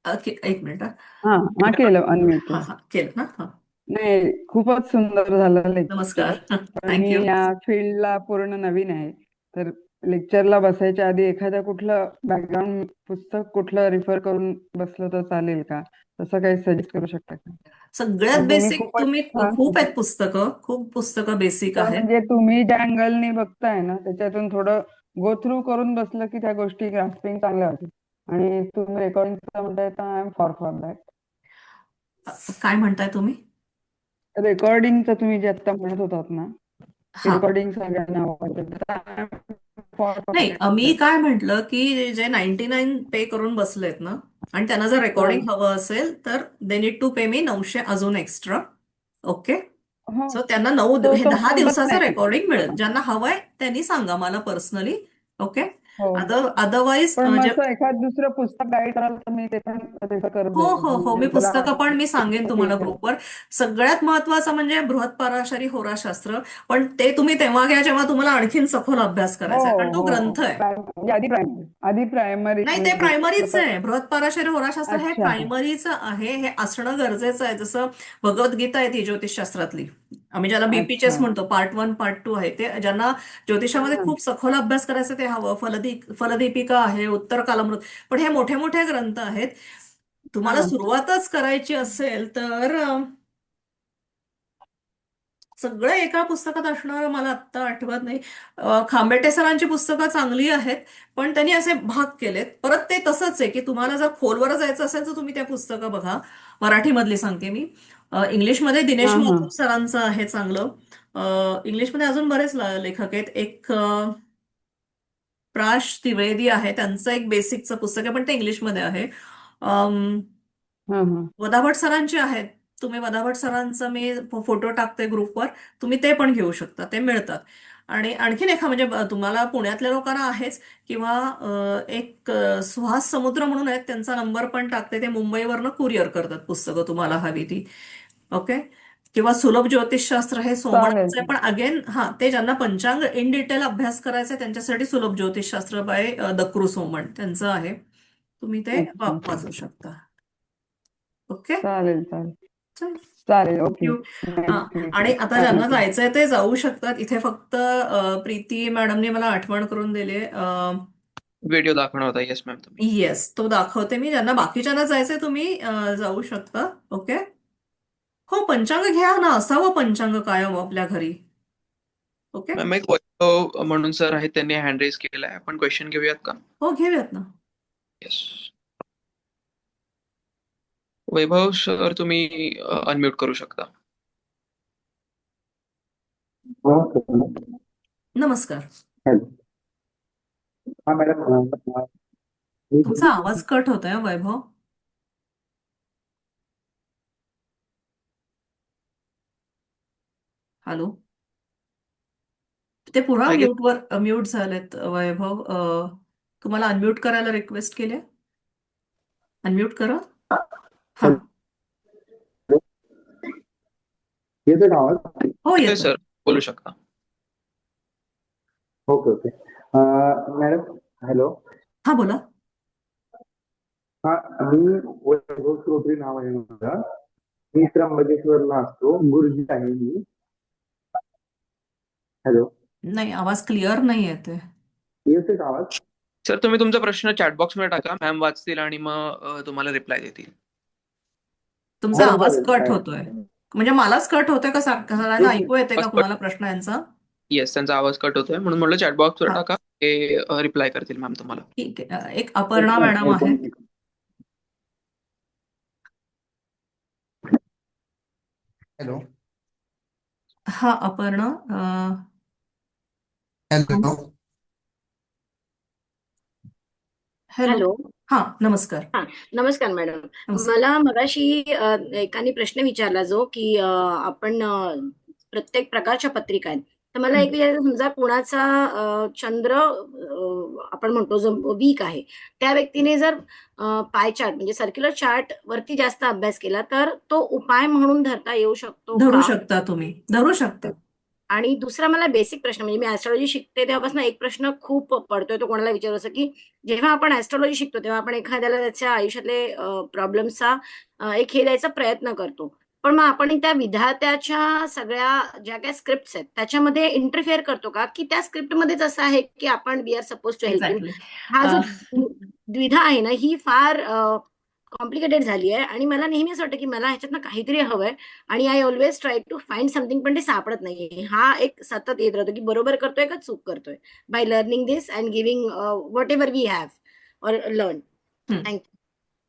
एक मिनिट. हा हा, केलं अनम्यूट हा केलं. हा, केलं ना. हा. नाही, खूपच सुंदर झालं नमस्कार. लेक्चर. पण मी थँक्यू. या फील्डला पूर्ण नवीन आहे, तर लेक्चरला बसायच्या आधी एखाद्या कुठलं बॅकग्राऊंड पुस्तक कुठलं रिफर करून बसलं तर चालेल का? तसं काही सजेस्ट करू शकता का? सगळ्यात कारण तुम्ही बेसिक, खूपच तुम्ही छान खूप आहेत पुस्तकं, खूप पुस्तकं बेसिक तर आहेत. म्हणजे तुम्ही ज्या अँगलने बघताय ना, त्याच्यातून थोडं गो थ्रू करून बसलं की त्या गोष्टी ग्रास्पिंग चांगल्या होतील. आणि तुम्ही रेकॉर्डिंगचं म्हणताय तर आय एम फॉर दॅट. काय म्हणताय तुम्ही? रेकॉर्डिंगचं तुम्ही जे आता म्हणत होतात ना, की हा रेकॉर्डिंग सगळ्यांना आवडतं, तर आय एम फॉर नाही मी दॅट. काय म्हंटल की जे 99 पे करून बसलेत ना आणि त्यांना जर हा रेकॉर्डिंग हवं असेल तर दे नीड टू पे मी 900 अजून एक्स्ट्रा. ओके. हो, सो त्यांना 9 तो हे तो 10 मुद्दाच दिवसाचं नाही. रेकॉर्डिंग मिळेल. ज्यांना हवंय त्यांनी सांगा मला पर्सनली. ओके. हो, अदरवाईज पण मग जे असं एखाद दुसरं पुस्तक गाईड कराल तर मी ते पण रेफर करू हो देईन, हो हो मी म्हणजे मला पुस्तकं पण मी सांगेन तुम्हाला ठीक आहे. ग्रुपवर. सगळ्यात महत्वाचं म्हणजे बृहत्पराशरी होराशास्त्र. पण ते तुम्ही तेव्हा घ्या जेव्हा तुम्हाला आणखीन सखोल अभ्यास हो करायचा आहे कारण तो हो ग्रंथ आहे. म्हणजे आधी प्रायमरी नाही ते म्हणजे प्रायमरीच जसं. आहे. बृहत्पराशरी होराशास्त्र हे अच्छा. प्रायमरीचं आहे. हे असणं गरजेचं आहे. जसं भगवद्गीता आहे ती ज्योतिषशास्त्रातली. आम्ही ज्याला अच्छा. बीपीचेस म्हणतो पार्ट 1 पार्ट 2 आहे ते. ज्यांना ज्योतिषामध्ये हा. खूप सखोल अभ्यास करायचा ते हवं. फलदीपिका आहे, उत्तर कालामृत. पण हे मोठे मोठे ग्रंथ आहेत. तुम्हाला हा. सुरुवातच करायची असेल तर सगळं एका पुस्तकात असणार मला आत्ता आठवत नाही. खांबेटे सरांची पुस्तकं चांगली आहेत पण त्यांनी असे भाग केलेत. परत ते तसंच आहे की तुम्हाला जर खोलवर जायचं असेल तर तुम्ही त्या पुस्तकं बघा. मराठीमधली सांगते मी. इंग्लिशमध्ये दिनेश हा. हा. माथुर सरांचं आहे चांगलं. इंग्लिशमध्ये अजून बरेच लेखक आहेत. एक प्राश त्रिवेदी आहे त्यांचं एक बेसिकचं पुस्तक आहे पण ते इंग्लिशमध्ये आहे. हा. हा. वदाभट सरांचे आहेत. तुम्ही वदाभट सरांचा मी फोटो टाकते ग्रुपवर. तुम्ही ते पण घेऊ शकता. ते मिळतात. आणि आणखीन एका म्हणजे तुम्हाला पुण्यातल्या लोकांना आहेच किंवा एक सुहास समुद्र म्हणून आहेत त्यांचा नंबर पण टाकते. ते मुंबईवरनं कुरिअर करतात पुस्तकं तुम्हाला हवी ती. ओके. किंवा सुलभ ज्योतिषशास्त्र हे चालेल. सोमनाथचं आहे पण अगेन हा ते ज्यांना पंचांग इन डिटेल अभ्यास करायचा आहे त्यांच्यासाठी सुलभ ज्योतिषशास्त्र बाय दक्रू सोमण त्यांचं आहे. तुम्ही ते अच्छा. वाचू शकता. ओके. चालेल चालेल चल. चालेल. ओके. यू हा आणि आता ज्यांना थँक्यू. जायचंय ते जाऊ शकतात. इथे फक्त प्रीती मॅडमने मला आठवण करून दिली. व्हिडिओ दाखवणार होता. येस मॅम तुम्ही. येस तो दाखवते मी. ज्यांना बाकीच्यांना जायचंय तुम्ही जाऊ शकता. ओके. हो पंचांग घ्या ना. असावं पंचांग कायम आपल्या घरी. ओके. मॅम एक वैभव म्हणून सर आहेत त्यांनी हँड रेज केलाय. आपण क्वेश्चन घेऊयात का? हो घेऊयात ना. येस. वैभव सर तुम्ही अनम्यूट करू शकता. नमस्कार. हॅलो. हा मॅडम, मी तुमचा आवाज कट होतोय वैभव. हॅलो. ते पुन्हा I guess म्यूट झालेत वैभव. तुम्हाला अनम्यूट करायला रिक्वेस्ट केली. अनम्यूट करा. हा येतोय का आवाज? हो येतोय येतो. सर, बोलू शकता. Okay okay. Madam hello. हा बोला. हा, मी वैभव श्रोत्री नाव आहे माझं. मी त्र्यंबकेश्वरला असतो. गुरुजी आहे मी. हॅलो. नाही आवाज क्लिअर नाही येते. येतोय का आवाज? सर तुम्ही तुमचा प्रश्न चॅटबॉक्स मध्ये टाका. मॅम वाचतील आणि मग तुम्हाला रिप्लाय देतील. तुमचा हो आवाज चालेल कट काय होतोय. हरकत नाही. म्हणजे मलाच कट होतोय का सगळ्यांना एक ऐकू येते का आवाज कट. कुणाला प्रश्न यांचा? येस, त्यांचा आवाज कट होतोय म्हणून म्हटलं चॅटबॉक्स वर हा टाका. ते रिप्लाय करतील मॅम तुम्हाला. ठीक आहे. एक एक अपर्णा मिनिट मॅडम आहेत. ऐकून. हॅलो. हा अपर्णा. हॅलो. हॅलो. हॅलो. हा नमस्कार. हा नमस्कार मॅडम. नमस्कार. मला मगाशी एकाने प्रश्न विचारला जो की आपण प्रत्येक प्रकारच्या पत्रिका आहेत. तर मला एक हं. विचारायचं समजा कुणाचा चंद्र आपण म्हणतो जो वीक आहे त्या व्यक्तीने जर पाय चार्ट म्हणजे सर्क्युलर चार्ट वरती जास्त अभ्यास केला तर तो उपाय म्हणून धरता येऊ शकतो धरू का? शकता तुम्ही. धरू शकता. आणि दुसरा मला बेसिक प्रश्न म्हणजे मी ऍस्ट्रॉलॉजी शिकते तेव्हापासून एक प्रश्न खूप पडतोय तो कोणाला विचारू असं की जेव्हा आपण ऍस्ट्रॉलॉजी शिकतो तेव्हा आपण एखाद्याला त्याच्या आयुष्यातले प्रॉब्लेम्सचा एक हे द्यायचा प्रयत्न करतो. पण मग आपण त्या विधात्याच्या सगळ्या ज्या काही स्क्रिप्ट्स आहेत त्याच्यामध्ये इंटरफेअर करतो का की त्या स्क्रिप्टमध्येच असं आहे की आपण we are suppose to help him. Exactly. हा जो द्विधा आहे ना ही फार कॉम्प्लिकेटेड झाली आहे आणि मला नेहमी असं वाटतं की मला ह्याच्यातनं काहीतरी हवंय आणि I always try to find something पण ते सापडत नाहीये. हा एक सतत येत राहतो की बरोबर करतोय का चूक करतोय by learning this and giving whatever we have or learn. हं. थँक्यू.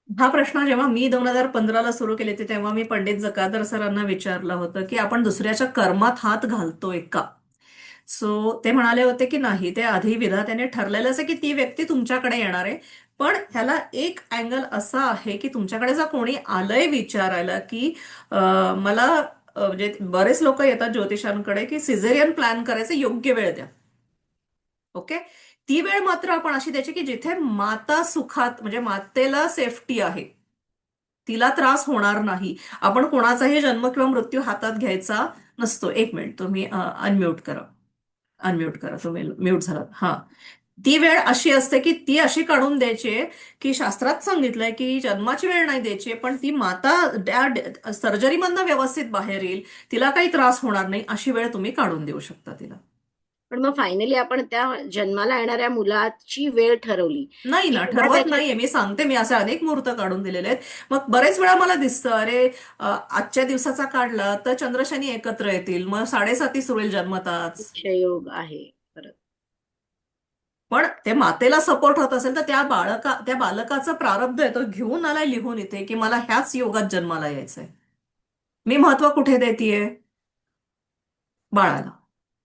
हा प्रश्न जेव्हा मी 2015ला सुरू केले होते तेव्हा मी पंडित जकादर सरांना विचारलं होतं की आपण दुसऱ्याच्या कर्मात हात घालतोय का. सो ते म्हणाले होते की नाही, ते आधी विधात्याने ठरलेलंच आहे की ती व्यक्ती तुमच्याकडे येणार आहे. पण ह्याला एक अँगल असा आहे की तुमच्याकडे जर कोणी आलंय विचारायला की मला म्हणजे बरेच लोक येतात ज्योतिषांकडे की सिझेरियन प्लॅन करायचं, योग्य वेळ द्या. ओके. ती वेळ मात्र आपण अशी द्यायची की जिथे माता सुखात, म्हणजे मातेला सेफ्टी आहे, तिला त्रास होणार नाही. आपण कोणाचाही जन्म किंवा मृत्यू हातात घ्यायचा नसतो. एक मिनिट, तुम्ही अनम्यूट करा. अनम्यूट करा, तुम्ही म्यूट झालात. हा. ती वेळ अशी असते की ती अशी काढून द्यायची की शास्त्रात सांगितलंय की जन्माची वेळ नाही द्यायची, पण ती माता सर्जरीमधनं व्यवस्थित बाहेर येईल, तिला काही त्रास होणार नाही, अशी वेळ तुम्ही काढून देऊ शकता तिला. पण मग फायनली आपण त्या जन्माला येणाऱ्या मुलाची वेळ ठरवली नाही की ना, उद्या ठरवत त्याच्या नाहीये. मी सांगते, मी असे अनेक मुहूर्त काढून दिलेले आहेत. मग बरेच वेळा मला दिसतं, अरे आजच्या दिवसाचा काढला तर चंद्रशनी एकत्र येतील, मग 7:30 सुरू होईल जन्मताच. योग आहे परत. पण ते मातेला सपोर्ट होत असेल तर त्या बालकाचं प्रारब्ध आहे, तो घेऊन आलाय लिहून इथे की मला ह्याच योगात जन्माला यायचंय. मी महत्व कुठे देतीये? बाळाला,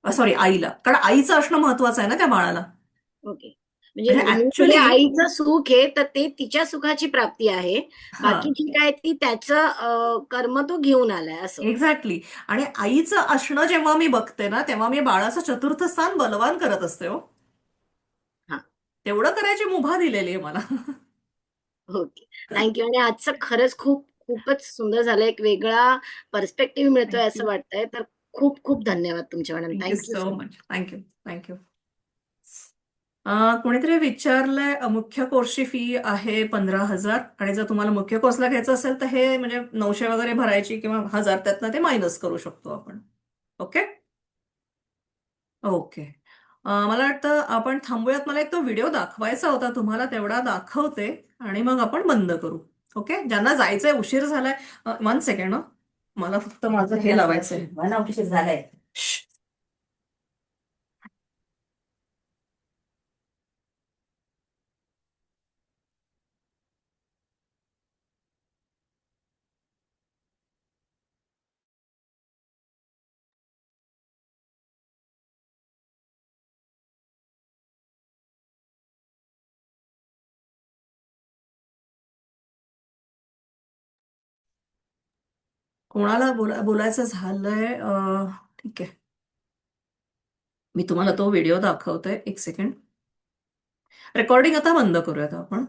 सॉरी आईला, कारण आईचं असणं महत्वाचं आहे ना त्या बाळाला. ओके. म्हणजे म्हणजे मुलीकडे ऍक्च्युली आईचं सुख आहे तर ते तिच्या सुखाची प्राप्ती आहे. हा, बाकीची काय ती त्याचं कर्म तो घेऊन आलाय असं. एक्झॅक्टली. आणि आईचं असणं जेव्हा मी बघते ना, तेव्हा मी बाळाचं चतुर्थ स्थान बलवान करत असते हो. हा. तेवढं करायची मुभा दिलेली आहे मला. ओके. थँक्यू. आणि आजचं खरंच खूपच सुंदर झालं. एक वेगळा पर्स्पेक्टिव्ह मिळतोय असं थँक्यू. वाटतंय. तर खूप धन्यवाद तुमच्या madam. Thank you thank you so so much. Much. Thank you. Thank you. कोणीतरी विचारलंय, मुख्य कोर्सची फी आहे 15,000, आणि जर तुम्हाला मुख्य कोर्सला घ्यायचं असेल तर हे म्हणजे 900 वगैरे भरायची किंवा 1,000 त्यातनं ते मायनस करू शकतो आपण. ओके. ओके. मला वाटतं आपण थांबूयात. मला एक तो व्हिडिओ दाखवायचा होता तुम्हाला, तेवढा दाखवते आणि मग आपण बंद करू. ओके. ज्यांना जायचंय, उशीर झालाय, 1 सेकंड, मला फक्त माझं हे लावायचंय. मला उशीर झालाय. श्श. कोणाला बोलायचं झालंय? ठीक आहे, मी तुम्हाला तो व्हिडिओ दाखवते. एक सेकंड. रेकॉर्डिंग आता बंद करूयात आपण.